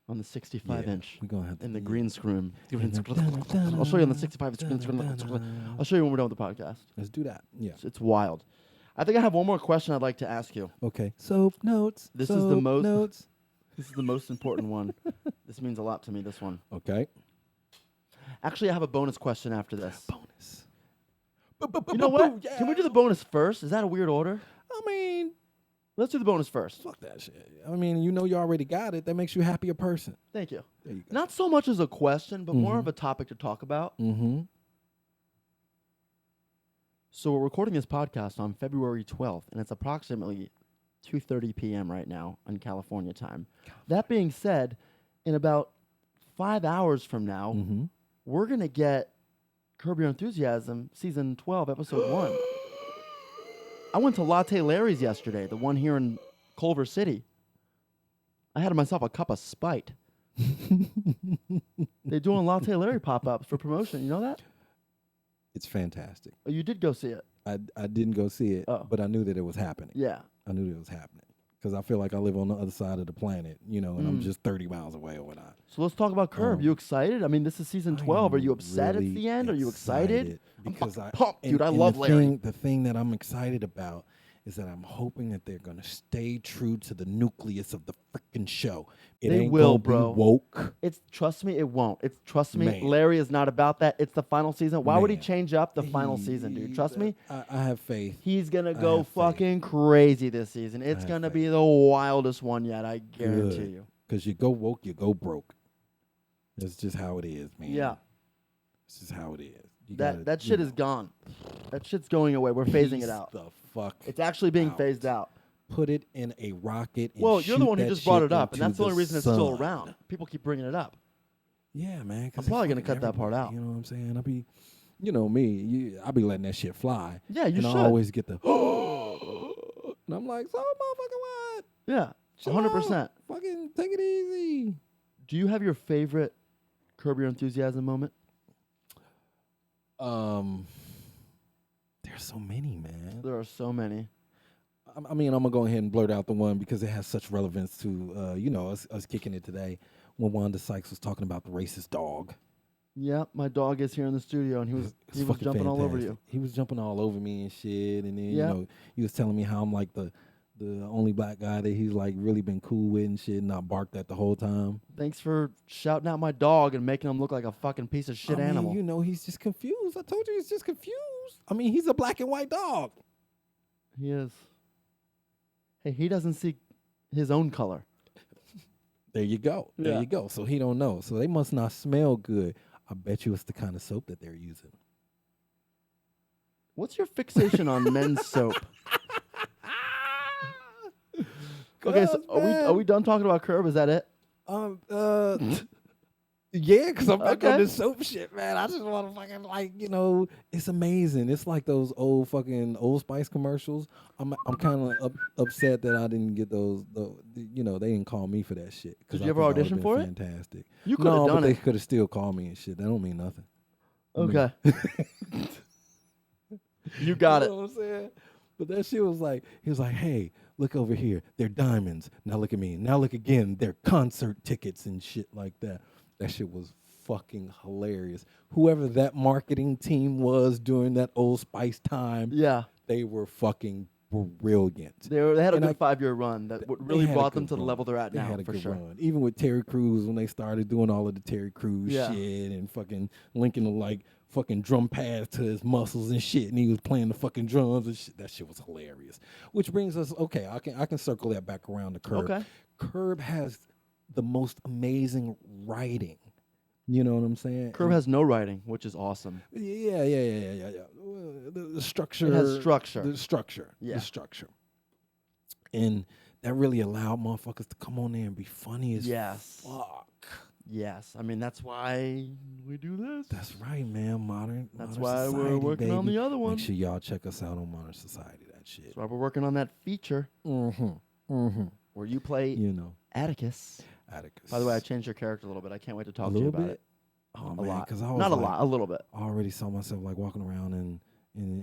the 65 inch. We're gonna have in the green screen. I'll show you on the 65 inch screen. I'll show you when we're done with the podcast. Let's do that. Yeah. It's wild. I think I have one more question I'd like to ask you. Okay. Soap notes. This is the most important one. This means a lot to me, this one. Okay. Actually, I have a bonus question after this. Bonus. You know what? Can we do the bonus first? Is that a weird order? I mean, let's do the bonus first. Fuck that shit. I mean, you know you already got it. That makes you a happier person. Thank you. There you go. Not so much as a question, but more of a topic to talk about. Mm-hmm. So we're recording this podcast on February 12th, and it's approximately 2:30 p.m. right now in California time. That being said, in about 5 hours from now, we're going to get Curb Your Enthusiasm Season 12, Episode 1. I went to Latte Larry's yesterday, the one here in Culver City. I had myself a cup of Spite. They're doing Latte Larry pop-ups for promotion. You know that? It's fantastic. Oh, you did go see it? I didn't go see it, but I knew that it was happening. Yeah. I knew that it was happening. Because I feel like I live on the other side of the planet, you know, and I'm just 30 miles away or whatnot. So let's talk about Curb. You excited? I mean, this is season 12. Are you upset really it's the end? Are you excited? Because I'm pumped, dude. I love Larry. The thing that I'm excited about is that I'm hoping that they're going to stay true to the nucleus of the freaking show. They will, bro. Woke. Trust me, it won't. Trust me, Man. Larry is not about that. It's the final season. Why would he change up the final season, dude? Trust me. I have faith. He's going to go fucking crazy this season. It's going to be the wildest one yet, I guarantee you. Because you go woke, you go broke. That's just how it is, man. Yeah. This is how it is. That shit is gone. That shit's going away. We're phasing it out. The fuck it's actually being phased out. Put it in a rocket. And well, you're the one who just brought it up, and into that's the only reason it's still around. People keep bringing it up. Yeah, man. I'm probably gonna cut that part out. You know what I'm saying? I'll be, you know me. I'll be letting that shit fly. Yeah, you should. I always get the, and I'm like, so motherfucker, what? Yeah, 100%. Fucking take it easy. Do you have your favorite Curb Your Enthusiasm moment? There's so many, man. There are so many. I mean, I'm gonna go ahead and blurt out the one because it has such relevance to, you know, us kicking it today. When Wanda Sykes was talking about the racist dog. Yeah, my dog is here in the studio, and he was jumping fantastic. all over you. He was jumping all over me and shit, and then you know, he was telling me how I'm like the only black guy that he's like really been cool with and shit, and not barked at the whole time. Thanks for shouting out my dog and making him look like a fucking piece of shit animal. You know, he's just confused. I told you he's just confused. I mean, he's a black and white dog. He is. Hey, he doesn't see his own color. There you go. Yeah. There you go. So he don't know. So they must not smell good. I bet you it's the kind of soap that they're using. What's your fixation on men's soap? Okay, so are we done talking about Curb? Is that it? Yeah, because I'm back on this soap shit, man. I just want to fucking, like, you know, it's amazing. It's like those old fucking Old Spice commercials. I'm kind of upset that I didn't get those. You know, they didn't call me for that shit. Did you ever audition for it? Fantastic. You could have done it. They it. could have still called me and shit. That don't mean nothing. Okay. You got it. You know what I'm saying? But that shit was like, he was like, hey, look over here. They're diamonds. Now look at me. Now look again. They're concert tickets and shit like that. That shit was fucking hilarious. Whoever that marketing team was during that Old Spice time, they were fucking brilliant. They had a good 5-year run that really brought them to the level they're at now, had a for good sure. Run. Even with Terry Crews, when they started doing all of the Terry Crews shit and fucking linking the like fucking drum pads to his muscles and shit, and he was playing the fucking drums and shit. That shit was hilarious. Which brings us, I can circle that back around to Curb. Okay. Curb has the most amazing writing. You know what I'm saying? Curb has no writing, which is awesome. Yeah. The structure. It has structure. The structure. Yeah. The structure. And that really allowed motherfuckers to come on there and be funny as fuck. Yes. I mean, that's why we do this. That's right, man. Modern That's Modern why Society, we're working on the other one. Make sure y'all check us out on Modern Society. That shit. That's why we're working on that feature. Where you play Atticus. Atticus. By the way, I changed your character a little bit. I can't wait to talk a to you little about bit. it. Oh A man, lot. because I was Not a like, lot, a little bit. I already saw myself like walking around and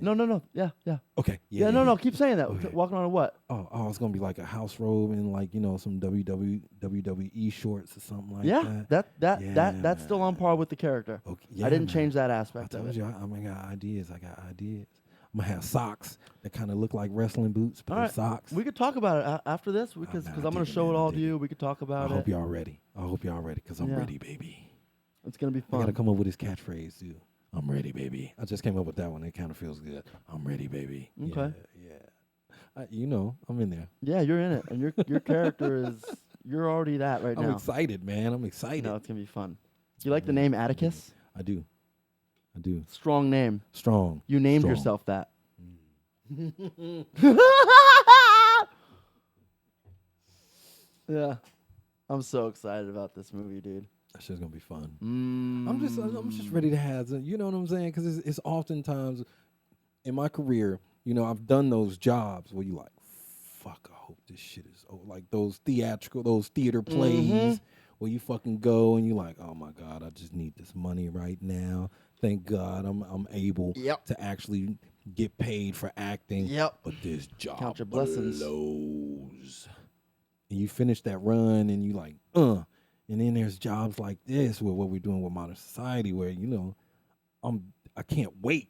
No. Yeah. okay, No. Keep saying that. Okay. Walking on what? Oh, it's gonna be like a house robe and like some WWE shorts or something like that. That's still on par with the character. Okay, yeah, I didn't man. change that I aspect of told it. you, I got ideas. I got ideas. I'm gonna have socks that kind of look like wrestling boots, but All they're right. socks. We could talk about it after this because man, I'm I going to dig it, show man. it I all to dig you. it. We could talk I about hope it. y'all ready. I hope y'all ready because I'm Yeah. ready, baby. It's going to be I fun. gotta come up with his catchphrase too. I'm ready, baby. I just came up with that one. It kind of feels good. I'm ready, baby. Okay. Yeah. I'm in there. Yeah, you're in it. And your character is, you're already that right I'm now. excited, man. I'm excited. No, it's going to be fun. You like the name Atticus? I do. Strong name. Strong. You named Strong. yourself that. Yeah. I'm so excited about this movie, dude. That shit's gonna be fun. Mm. I'm just ready to have. You know what I'm saying? Because it's oftentimes in my career, I've done those jobs where you like, fuck. I hope this shit is like those theater plays where you fucking go and you like, oh my god, I just need this money right now. Thank God I'm able to actually get paid for acting. Yep. But this job Count your blessings. blows. And you finish that run and you like, And then there's jobs like this with what we're doing with modern society where, I can't wait.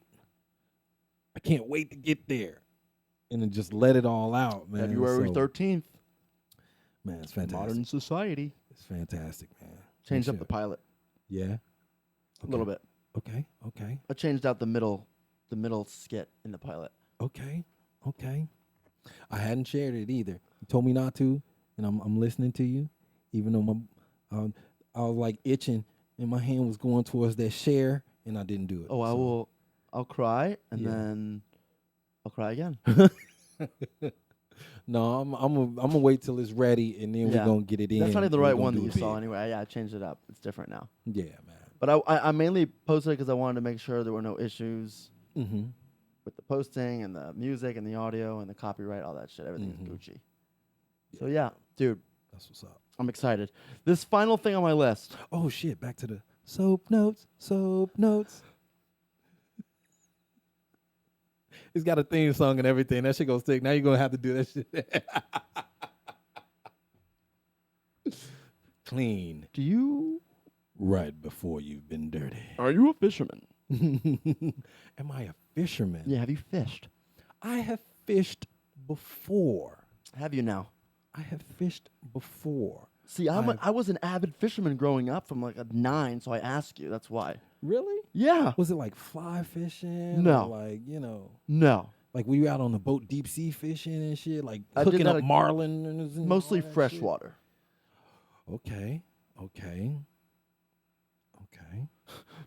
I can't wait to get there. And then just let it all out, man. February 13th. Man, it's fantastic. Modern society. It's fantastic, man. Changed up the pilot Yeah? Okay. a little bit. Okay. I changed out the middle skit in the pilot. Okay. I hadn't shared it either. You told me not to, and I'm listening to you, even though I was like itching, and my hand was going towards that share, and I didn't do it. Oh, I'll cry, and then I'll cry again. No, I'm gonna wait till it's ready, and then we're gonna get it in. That's not even the right one that you saw anyway. Yeah, I changed it up. It's different now. Yeah, man. But I mainly posted it because I wanted to make sure there were no issues Mm-hmm. with the posting and the music and the audio and the copyright, all that shit. Everything's Gucci. So yeah, dude, That's what's up. I'm excited. This final thing on my list. Oh shit! Back to the soap notes. It's got a theme song and everything. That shit gonna stick. Now you're gonna have to do that shit. Clean. Do you? Right before you've been dirty. Are you a fisherman? Am I a fisherman? Yeah. Have you fished? I have fished before. Have you now? I have fished before. See, I was an avid fisherman growing up from like a 9, so I ask you. That's why. Really? Yeah. Was it like fly fishing? No. Or like, No. like were you out on the boat deep sea fishing and shit? Like I did cooking that up marlin? And Mostly all that fresh shit? water. Okay.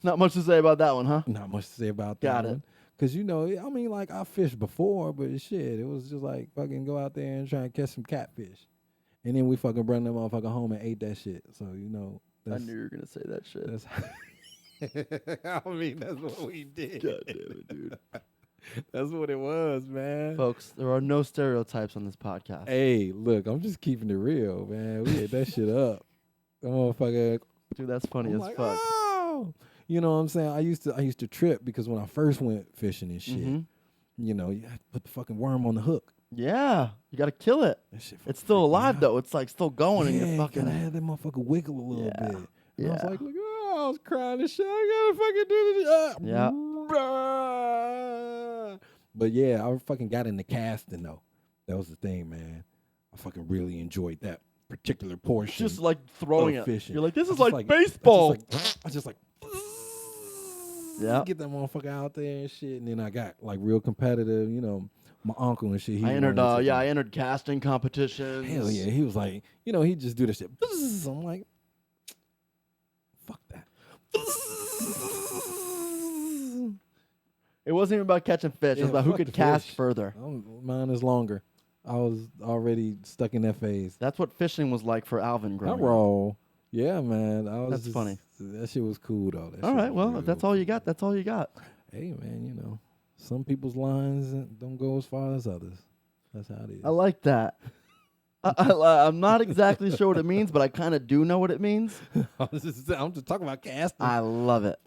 Not much to say about that one, huh? Not much to say about Got that it. one. Because, I mean, like, I fished before, but shit, it was just like fucking go out there and try and catch some catfish. And then we fucking brought that motherfucker home and ate that shit. So, I knew you were going to say that shit. I mean, that's what we did. God damn it, dude. That's what it was, man. Folks, there are no stereotypes on this podcast. Hey, look, I'm just keeping it real, man. We ate that shit up. That motherfucker. Dude, that's funny I'm as like, fuck. oh! You know what I'm saying? I used to trip because when I first went fishing and shit, Mhm. you had to put the fucking worm on the hook. Yeah, you got to kill it. That shit It's still freaked me alive, out. though. It's like still going and Yeah, you're fucking... gotta have that motherfucker wiggle a little Yeah. bit. And I was Yeah. like, look, I was crying and shit. I gotta fucking do this. Yeah. But yeah, I fucking got into casting though. That was the thing, man. I fucking really enjoyed that particular portion. Just like throwing of it. fishing. You're like, this I is just like baseball. I just like Yeah. get that motherfucker out there and shit. And then I got like real competitive, my uncle and shit. He I entered, wanted to- I entered casting competitions. Hell yeah. He was like, he just do this shit. I'm like, fuck that. It wasn't even about catching fish. It was Yeah, about who fuck could the cast fish. further. Mine is longer. I was already stuck in that phase. That's what fishing was like for Alvin I growing up. roll. Yeah, man. That's funny. That shit was cool though. That All shit right, was well, real if that's all you got, that's all you got. Hey, man, some people's lines don't go as far as others. That's how it is. I like that. I'm not exactly sure what it means, but I kind of do know what it means. I'm just talking about casting. I love it.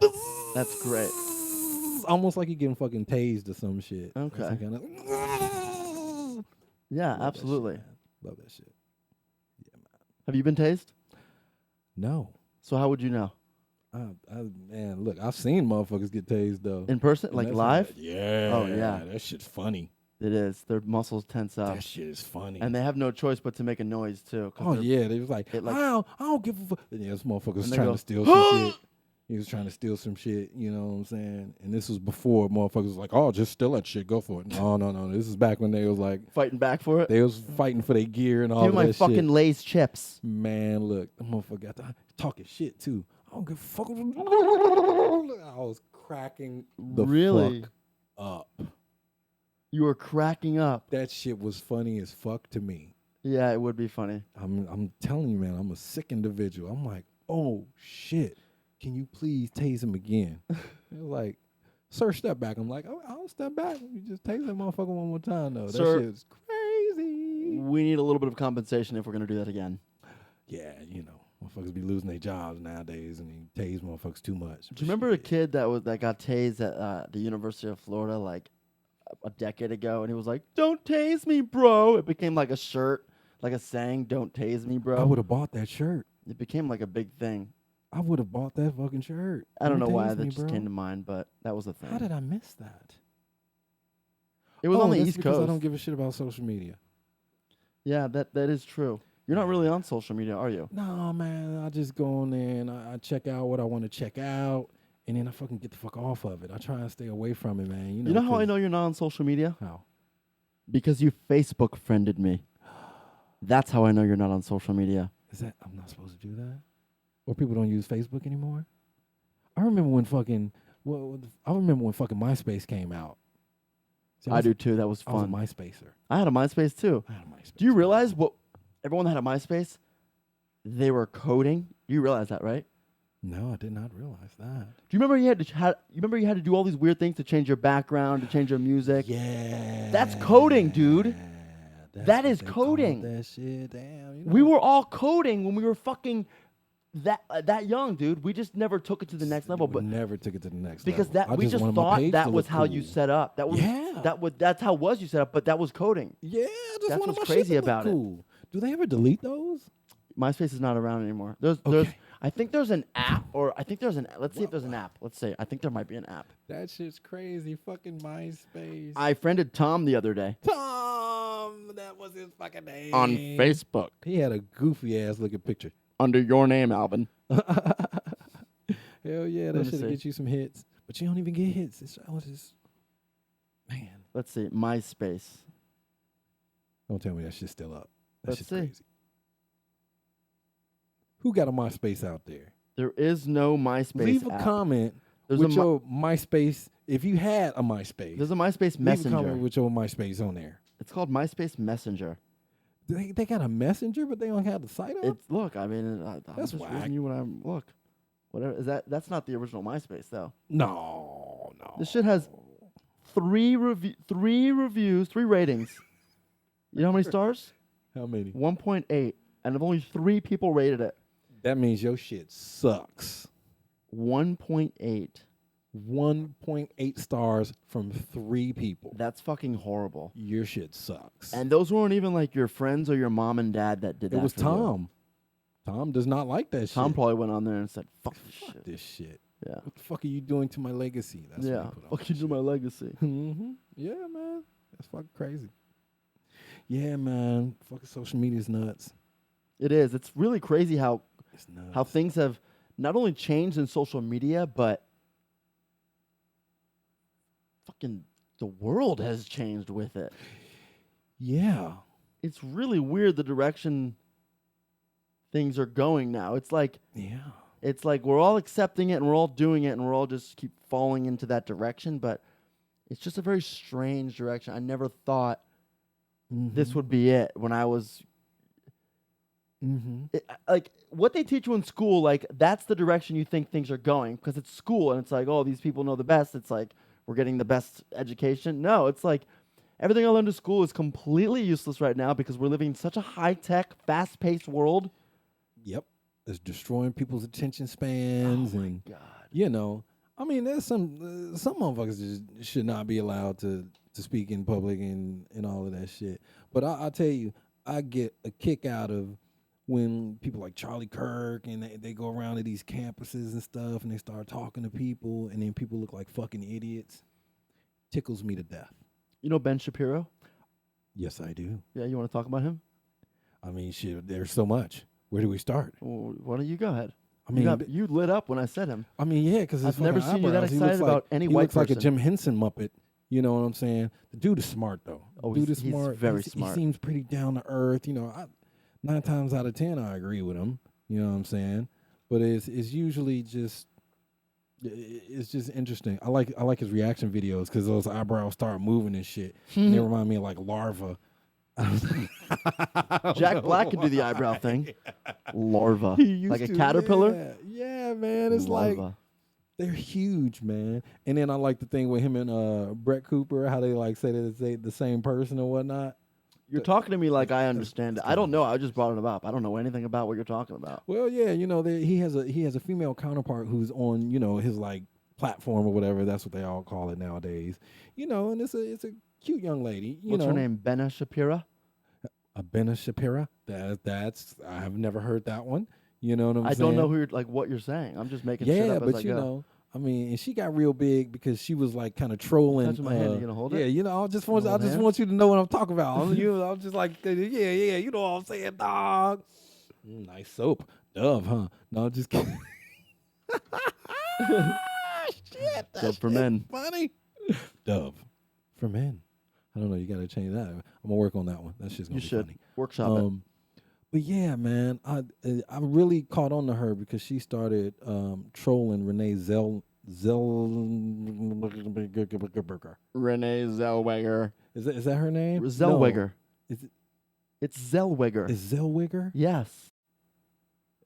That's great. Almost like you're getting fucking tased or some shit. Okay. Yeah, Love absolutely. That shit, love that shit. Yeah, man. Have you been tased? No. So how would you know? Man, look, I've seen motherfuckers get tased though. In person, And like that's live? Yeah. Oh, yeah. That shit's funny. It is. Their muscles tense up. That shit is funny. And they have no choice but to make a noise too. Oh yeah, they was like, it like- I don't give a fuck. Yeah, this motherfucker was And they trying go, to steal some shit. He was trying to steal some shit, you know what I'm saying? And this was before motherfuckers was like, oh, just steal that shit, go for it. No. This is back when they was like fighting back for it. they was fighting for their gear and all Give of me my that fucking shit. Lay's chips. Man, look, the motherfucker got to talking shit too. I don't give a fuck. I was cracking the Really? fuck up. You were cracking up. That shit was funny as fuck to me. Yeah, it would be funny. I'm telling you, man, I'm a sick individual. I'm like, oh shit, can you please tase him again? It was like, sir, step back. I'm like, oh, I'll step back. You just tase that motherfucker one more time though. Sir, that shit's crazy. We need a little bit of compensation if we're gonna do that again. Yeah, you know, motherfuckers be losing their jobs nowadays, and you tase motherfuckers too much. Do you remember a kid that got tased at the University of Florida like a decade ago, and he was like, "Don't tase me, bro." It became like a shirt, like a saying, "Don't tase me, bro." I would have bought that shirt. It became like a big thing. I would have bought that fucking shirt. I don't know why tase that me, just bro. came to mind, but that was a thing. How did I miss that? It was on the that's East because Coast. I don't give a shit about social media. Yeah, that is true. You're not really on social media, are you? No, man. I just go on there and I check out what I want to check out, and then I fucking get the fuck off of it. I try and stay away from it, man. You know how I know you're not on social media? How? Because you Facebook friended me. That's how I know you're not on social media. Is that I'm not supposed to do that? Or people don't use Facebook anymore? I remember when fucking MySpace came out. See, I do too. That was I was a fun. MySpacer. I had a MySpace too. I had a MySpace. Do you realize what everyone that had a MySpace, they were coding? You realize that, right? No, I did not realize that. Do you remember you had to do all these weird things to change your background, to change your music? Yeah. That's coding, dude. That's That what is they call coding. That shit, damn. You know. We were all coding when we were fucking that young, dude. We just never took it to the next level, We but never took it to the next because level. I we just wanted my thought page that to was look how you cool. set up. That was Yeah. that's how was you set up, but that was coding. Yeah, I just That's wanted what's my crazy shit to look about it. cool. Do they ever delete those? MySpace is not around anymore. There's Okay. I think there's an app, or I think there's an. Let's see if there's an app. Let's say I think there might be an app. That shit's crazy. Fucking MySpace. I friended Tom the other day Tom, that was his fucking name. on Facebook He had a goofy ass looking picture. under your name, Alvin. Hell yeah, Let that me should see. get you some hits. But you don't even get hits. It's just, man. Let's see, MySpace. Don't tell me that shit's still up. That Let's shit's see. crazy. Who got a MySpace out there? There is no MySpace Leave a app. comment There's with a your MySpace. If you had a MySpace, There's a MySpace leave a Messenger. comment with your MySpace on there. It's called MySpace Messenger. They got a messenger, but they don't have the site up. It's look. I mean, I'm That's just whack. reading you what I'm look. Whatever is that? That's not the original MySpace though. No. This shit has three reviews, 3 ratings. You know how many stars? How many? 1.8, and if only 3 people rated it. That means your shit sucks. 1.8. 1.8 stars from 3 people. That's fucking horrible. Your shit sucks. And those weren't even like your friends or your mom and dad that did that. it was for you. Tom. Tom does not like that shit. Tom probably went on there and said, "Fuck this Fuck shit." this shit. Yeah. What the fuck are you doing to my legacy? That's Yeah. Fuck you to my legacy. Mm-hmm. Yeah, man. That's fucking crazy. Yeah, man. Fucking social media is nuts. It is. It's really crazy how It's nuts. things have not only changed in social media, but fucking the world has changed with it. Yeah. It's really weird the direction things are going now. It's like Yeah. we're all accepting it and we're all doing it and we're all just keep falling into that direction, but it's just a very strange direction. I never thought this would be it when I was Mm-hmm. like what they teach you in school, like that's the direction you think things are going because it's school and it's like, oh, these people know the best. It's like we're getting the best education. No, it's like Everything I learned in school is completely useless right now because we're living in such a high-tech, fast-paced world. Yep. It's destroying people's attention spans. God. I mean, there's some motherfuckers just should not be allowed to speak in public and all of that shit. But I'll tell you, I get a kick out of when people like Charlie Kirk and they go around to these campuses and stuff and they start talking to people and then people look like fucking idiots. Tickles me to death. You know Ben Shapiro? Yes, I do. Yeah, you want to talk about him? I mean, shit, there's so much. Where do we start? Well, why don't you go ahead? I mean, you lit up when I said him. I mean, yeah, because I've never seen you that excited about any white person. He looks like a Jim Henson Muppet. You know what I'm saying? The dude is smart, though. Oh, dude is he's smart. Very smart. He seems pretty down to earth. 9 times out of 10, I agree with him. You know what I'm saying? But it's usually just it's just interesting. I like his reaction videos because those eyebrows start moving and shit. And they remind me of like larva. Jack Black can do the eyebrow thing. Larva. Like a caterpillar? Yeah, man. It's larva. Like they're huge, man. And then I like the thing with him and Brett Cooper, how they like say that they the same person or whatnot. You're talking to me like I understand it. I don't know. I just brought it up. I don't know anything about what you're talking about. Well, yeah, he has a female counterpart who's on, his like platform or whatever. That's what they all call it nowadays. And it's a cute young lady. What's her name? Benna Shapira? Benna Shapira? That's I have never heard that one. You know what I'm saying? I don't know what you're saying. I'm just making shit up as I go. I mean, and she got real big because she was like kind of trolling. Touch my hand. You gonna hold it? Yeah, I just want you to know what I'm talking about. I'm just like, yeah, you know what I'm saying, dog. Nice soap, Dove, huh? No, just kidding. Shit, Dove for men. Funny. Dove for men. I don't know. You got to change that. I'm gonna work on that one. That's just gonna be funny. Workshop it. But yeah, man, I really caught on to her because she started trolling Renee Zellweger. Renee Zellweger. Is that her name? Zellweger. No. It's Zellweger. Is Zellweger? Yes.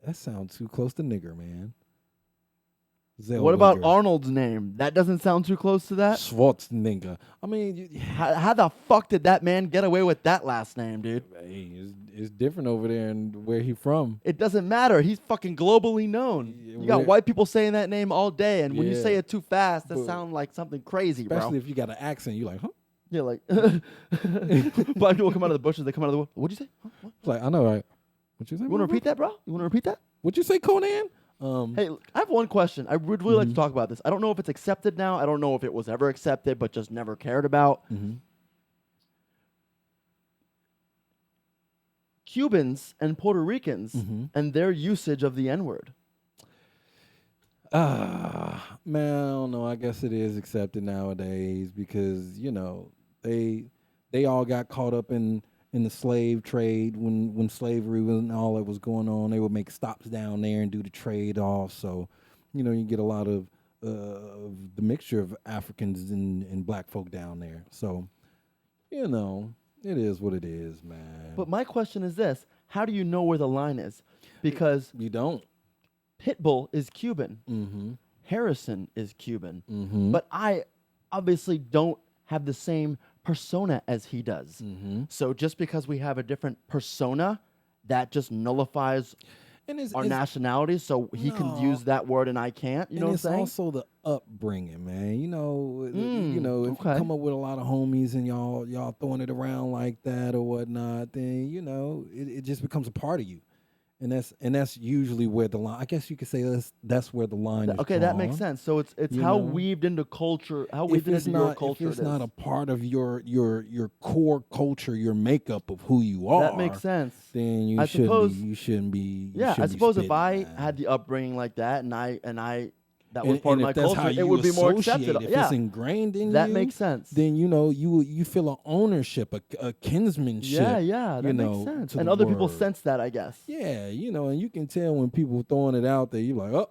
That sounds too close to nigger, man. Zellweger. What about Arnold's name? That doesn't sound too close to that? Schwarzenegger. I mean, how the fuck did that man get away with that last name, dude? Hey, it's different over there and where he from. It doesn't matter. He's fucking globally known. You got white people saying that name all day, and when you say it too fast, that sounds like something crazy, especially bro. Especially if you got an accent, you're like, huh? Yeah, like black people come out of the bushes. They come out of the. What'd you say? Huh? What? Like, I know, right? What you say? You want to repeat that, bro? You want to repeat that? What'd you say, Conan? Hey, I have one question. I would really like to talk about this. I don't know if it's accepted now. I don't know if it was ever accepted, but just never cared about. Cubans and Puerto Ricans and their usage of the N-word. Man, I don't know. I guess it is accepted nowadays because, they all got caught up in the slave trade when slavery and all that was going on. They would make stops down there and do the trade off. So, you get a lot of the mixture of Africans and black folk down there. So, it is what it is, man. But my question is this. How do you know where the line is? Because you don't. Pitbull is Cuban. Harrison is Cuban. But I obviously don't have the same persona as he does. So just because we have a different persona, that just nullifies our nationality, so he can use that word and I can't. You know what I'm saying? It's also the upbringing, man. If you come up with a lot of homies and y'all throwing it around like that or whatnot, then it just becomes a part of you. And that's usually where the line. I guess you could say that's where the line is. Okay, that makes sense. So it's how weaved into culture. How weaved into your culture. If it's not a part of your core culture, your makeup of who you are. That makes sense. Then you shouldn't be. Yeah, I suppose if I had the upbringing like that, and I that was part of my culture, it would be more accepted. If it's ingrained in that makes sense. Then you feel an ownership, a kinsmanship. Yeah, that makes sense. And other people sense that, I guess. Yeah, and you can tell when people throwing it out there. You're like, oh,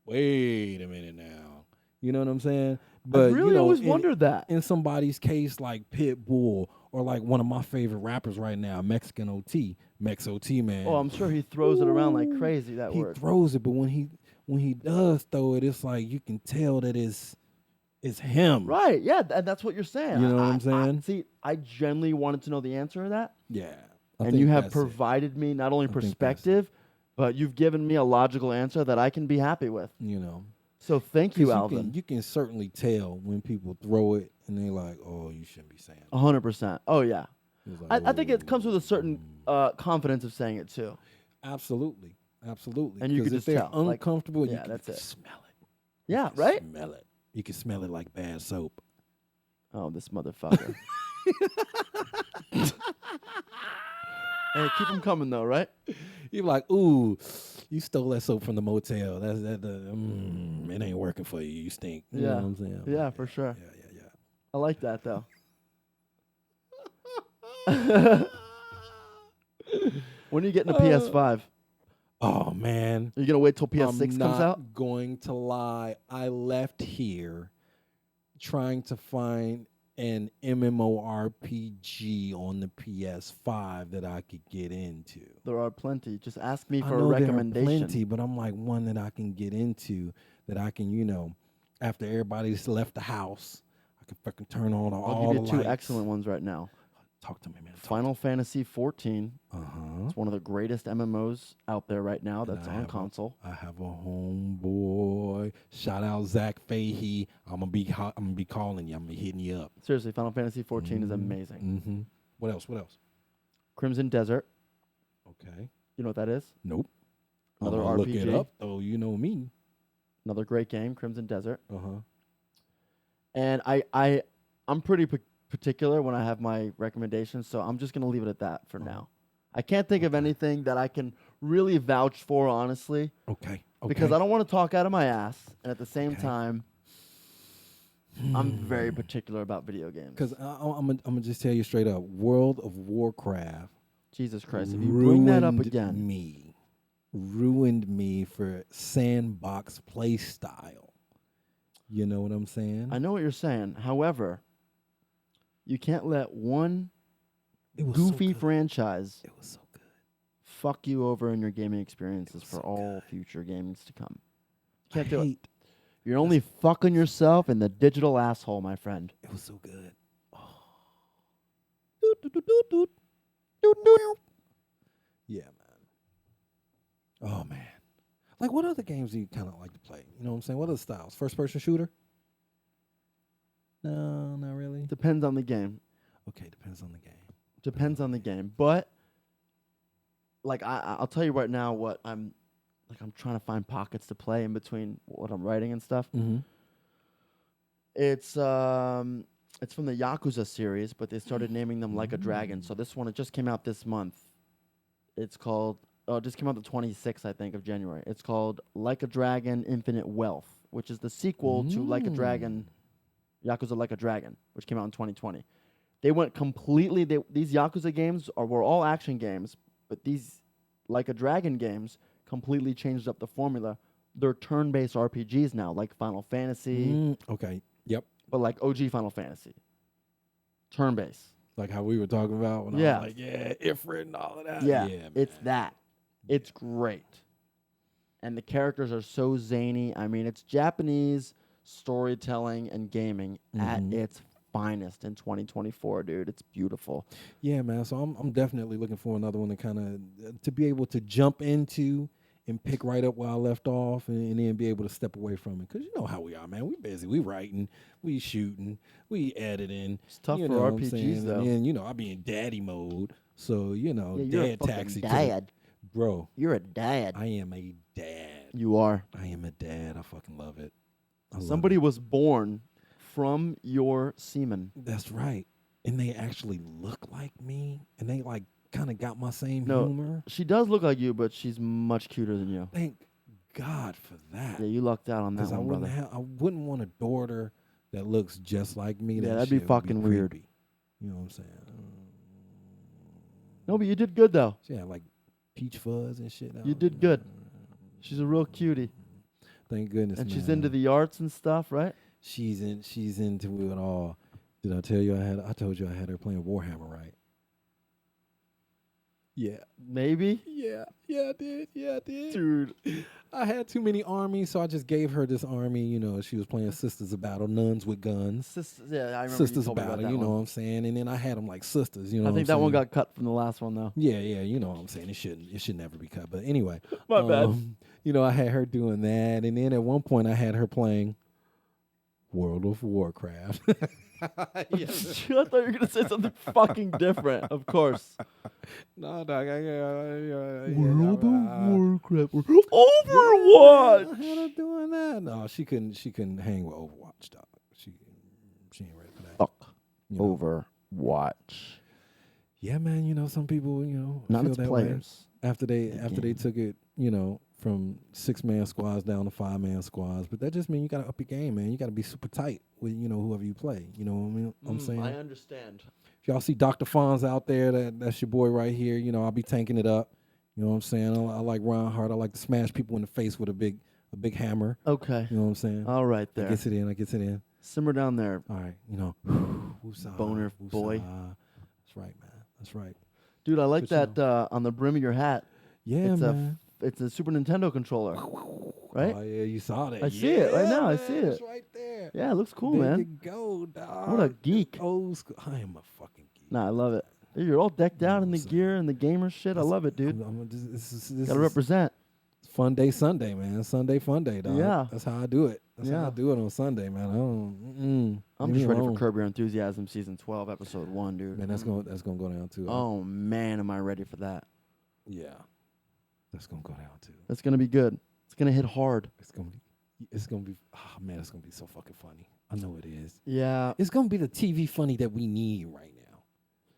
wait a minute now. You know what I'm saying? But I really always wondered that. In somebody's case, like Pitbull, or like one of my favorite rappers right now, Mexican OT, Mex OT, man. Oh, I'm sure he throws it around like crazy. That word. He throws it, but when he does throw it, it's like you can tell that It's him. Right. Yeah, that's what you're saying. You know what I'm saying? See, I genuinely wanted to know the answer to that. Yeah. And you have provided me not only perspective, but you've given me a logical answer that I can be happy with. You know. So thank you, Alvin. You can certainly tell when people throw it and they're like, oh, you shouldn't be saying that. 100%. Oh, yeah. Like, I think it comes with a certain confidence of saying it, too. Absolutely. Absolutely. And you can just tell. Uncomfortable, like, you yeah, can that's it. smell it. Yeah, right? Smell it. You can smell it like bad soap. Oh, this motherfucker. Hey, keep them coming, though, right? You're like, ooh, you stole that soap from the motel. It ain't working for you. You stink. You know what I'm saying? Yeah, for sure. Yeah. I like that, though. When are you getting a PS5? Oh, man. Are you going to wait till PS6 comes out? I'm not going to lie. I left here trying to find an MMORPG on the PS5 that I could get into. There are plenty. Just ask me for I know a recommendation. There are plenty, but I'm like one that I can get into that I can, after everybody's left the house, I can fucking turn on all the lights. I'll give you two excellent ones right now. Talk to me, man. Final Fantasy 14. Uh-huh. It's one of the greatest MMOs out there right now that's on console. I have a homeboy. Shout out Zach Fahey. I'm gonna be calling you. I'm gonna be hitting you up. Seriously, Final Fantasy 14 is amazing. Mm-hmm. What else? Crimson Desert. Okay. You know what that is? Nope. Another RPG. RPG. Look it up. Oh, you know me. Another great game, Crimson Desert. Uh-huh. And I'm pretty particular when I have my recommendations, so I'm just going to leave it at that for now. I can't think of anything that I can really vouch for, honestly. Okay. Because I don't want to talk out of my ass, and at the same time, I'm very particular about video games. Because I'm gonna just tell you straight up, World of Warcraft. Jesus Christ! If you bring that up again, ruined me for sandbox play style. You know what I'm saying? I know what you're saying. However, you can't let one goofy franchise fuck you over in your gaming experiences for all future games to come. Can't do it. You're only fucking yourself in the digital asshole, my friend. It was so good. Yeah, man. Oh, man. Like, what other games do you kind of like to play? You know what I'm saying? What other styles? First-person shooter? No, not really. Depends on the game. Okay, depends on the game. Depends on the game. But, like, I'll tell you right now what I'm trying to find pockets to play in between what I'm writing and stuff. Mm-hmm. It's from the Yakuza series, but they started naming them Like a Dragon. So this one, it just came out this month. It's called, it just came out the 26th, I think, of January. It's called Like a Dragon Infinite Wealth, which is the sequel to Like a Dragon, Yakuza Like a Dragon, which came out in 2020. They went completely, these Yakuza games were all action games, but these Like a Dragon games completely changed up the formula. They're turn-based RPGs now, like Final Fantasy. Okay, yep. But like OG Final Fantasy. Turn-based. Like how we were talking about when I was like, Ifrit and all of that. Yeah, man. it's that. It's great. And the characters are so zany. I mean, it's Japanese storytelling and gaming at its finest in 2024, dude. It's beautiful. Yeah, man. So I'm definitely looking for another one to kind of to be able to jump into and pick right up where I left off and then be able to step away from it. Because you know how we are, man. We busy. We writing. We shooting. We editing. It's tough you for know RPGs, though. And then, I be in daddy mode. So, you're dad a taxi. dad. Bro. You're a dad. I am a dad. You are. I am a dad. I fucking love it. Somebody was born from your semen. That's right. And they actually look like me. And they like kind of got my same No, humor. she does look like you, but she's much cuter than you. Thank God for that. Yeah, you lucked out on that one, brother. I wouldn't want a daughter that looks just like me. Yeah, that'd be fucking weird. You know what I'm saying? No, but you did good, though. Yeah, like peach fuzz and shit. You did good. She's a real cutie. Thank goodness, and man. she's into the arts and stuff, right? She's into it all. Did I tell you I told you I had her playing Warhammer, right? Yeah. Maybe? Yeah, I did. Yeah, I did. Dude. I had too many armies, so I just gave her this army. You know, she was playing Sisters of Battle, nuns with guns. Yeah, I remember Sisters you of told me about Battle, that you know one. what I'm saying? And then I had them like sisters, you know I what think I'm that one saying? got cut from the last one, though. Yeah, you know what I'm saying. It should never be cut. But anyway. My bad. You know, I had her doing that. And then at one point I had her playing World of Warcraft. I thought you were going to say something fucking different, of course. No, dog. World of Warcraft. Overwatch! Yeah, I had her doing that. No, she couldn't hang with Overwatch, dog. She ain't ready for that. Fuck. You know? Overwatch. Yeah, man. You know, some people, you know, Not feel its that players. way after they took it, you know, from 6-man squads down to 5-man squads. But that just means you got to up your game, man. You got to be super tight with, you know, whoever you play. You know what I mean? I'm saying. I understand. If y'all see Dr. Fonz out there, that's your boy right here. You know, I'll be tanking it up. You know what I'm saying? I like Ron Hart. I like to smash people in the face with a big hammer. Okay. You know what I'm saying? All right there. I gets it in. Simmer down there. All right, you know. Woosah, Boner woosah. boy. That's right, man. That's right. Dude, I like For that on the brim of your hat. Yeah, man. It's a Super Nintendo controller, right? Oh, yeah, you saw that. I see it right now. I see it. It's right there. Yeah, it looks cool, there man. you go, dog. What a geek. Old school. I am a fucking geek. Nah, I love it. Dude, you're all decked out in the gear and the gamer shit. I love it, dude. This Gotta represent. Fun day Sunday, man. Sunday fun day, dog. Yeah. That's how I do it. That's how I do it on Sunday, man. I'm just ready for Curb Your Enthusiasm season 12, episode 1, dude. Man, that's gonna go down too. Oh man, am I ready for that? Yeah, that's gonna go down too. That's gonna be good. It's gonna hit hard. It's gonna be. Oh man, it's gonna be so fucking funny. I know it is. Yeah, It's gonna be the TV funny that we need right now.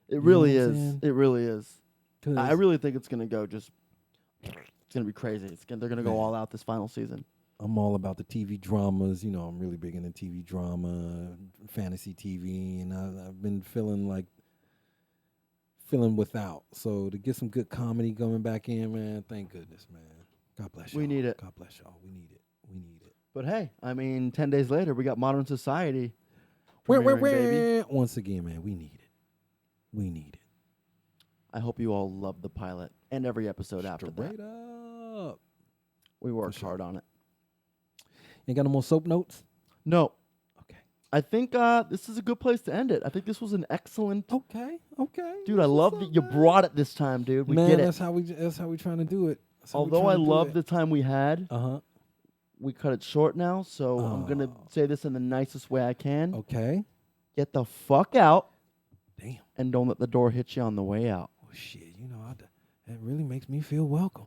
it really know what I'm is. saying? It really is. 'Cause I really think it's gonna go just. It's gonna be crazy. They're gonna go Man. all out this final season. I'm all about the TV dramas. You know, I'm really big into TV drama, fantasy TV, and I've been feeling without. So to get some good comedy coming back in, man, thank goodness, man. God bless y'all. We need it. God bless y'all. We need it. But hey, I mean, 10 days later, we got Modern Society. Where, premiering, baby. Once again, man, we need it. I hope you all love the pilot and every episode after that. Straight up. We worked sure. hard on it. Ain't got no more soap notes? No. Okay. I think this is a good place to end it. I think this was an excellent. Okay. Dude, I love that you brought it this time, dude. We man, did it. that's how we trying to do it. Although I love the time we had, Uh-huh. we cut it short now, so I'm going to say this in the nicest way I can. Okay. Get the fuck out. Damn. And don't let the door hit you on the way out. Oh, shit. You know, that really makes me feel welcome.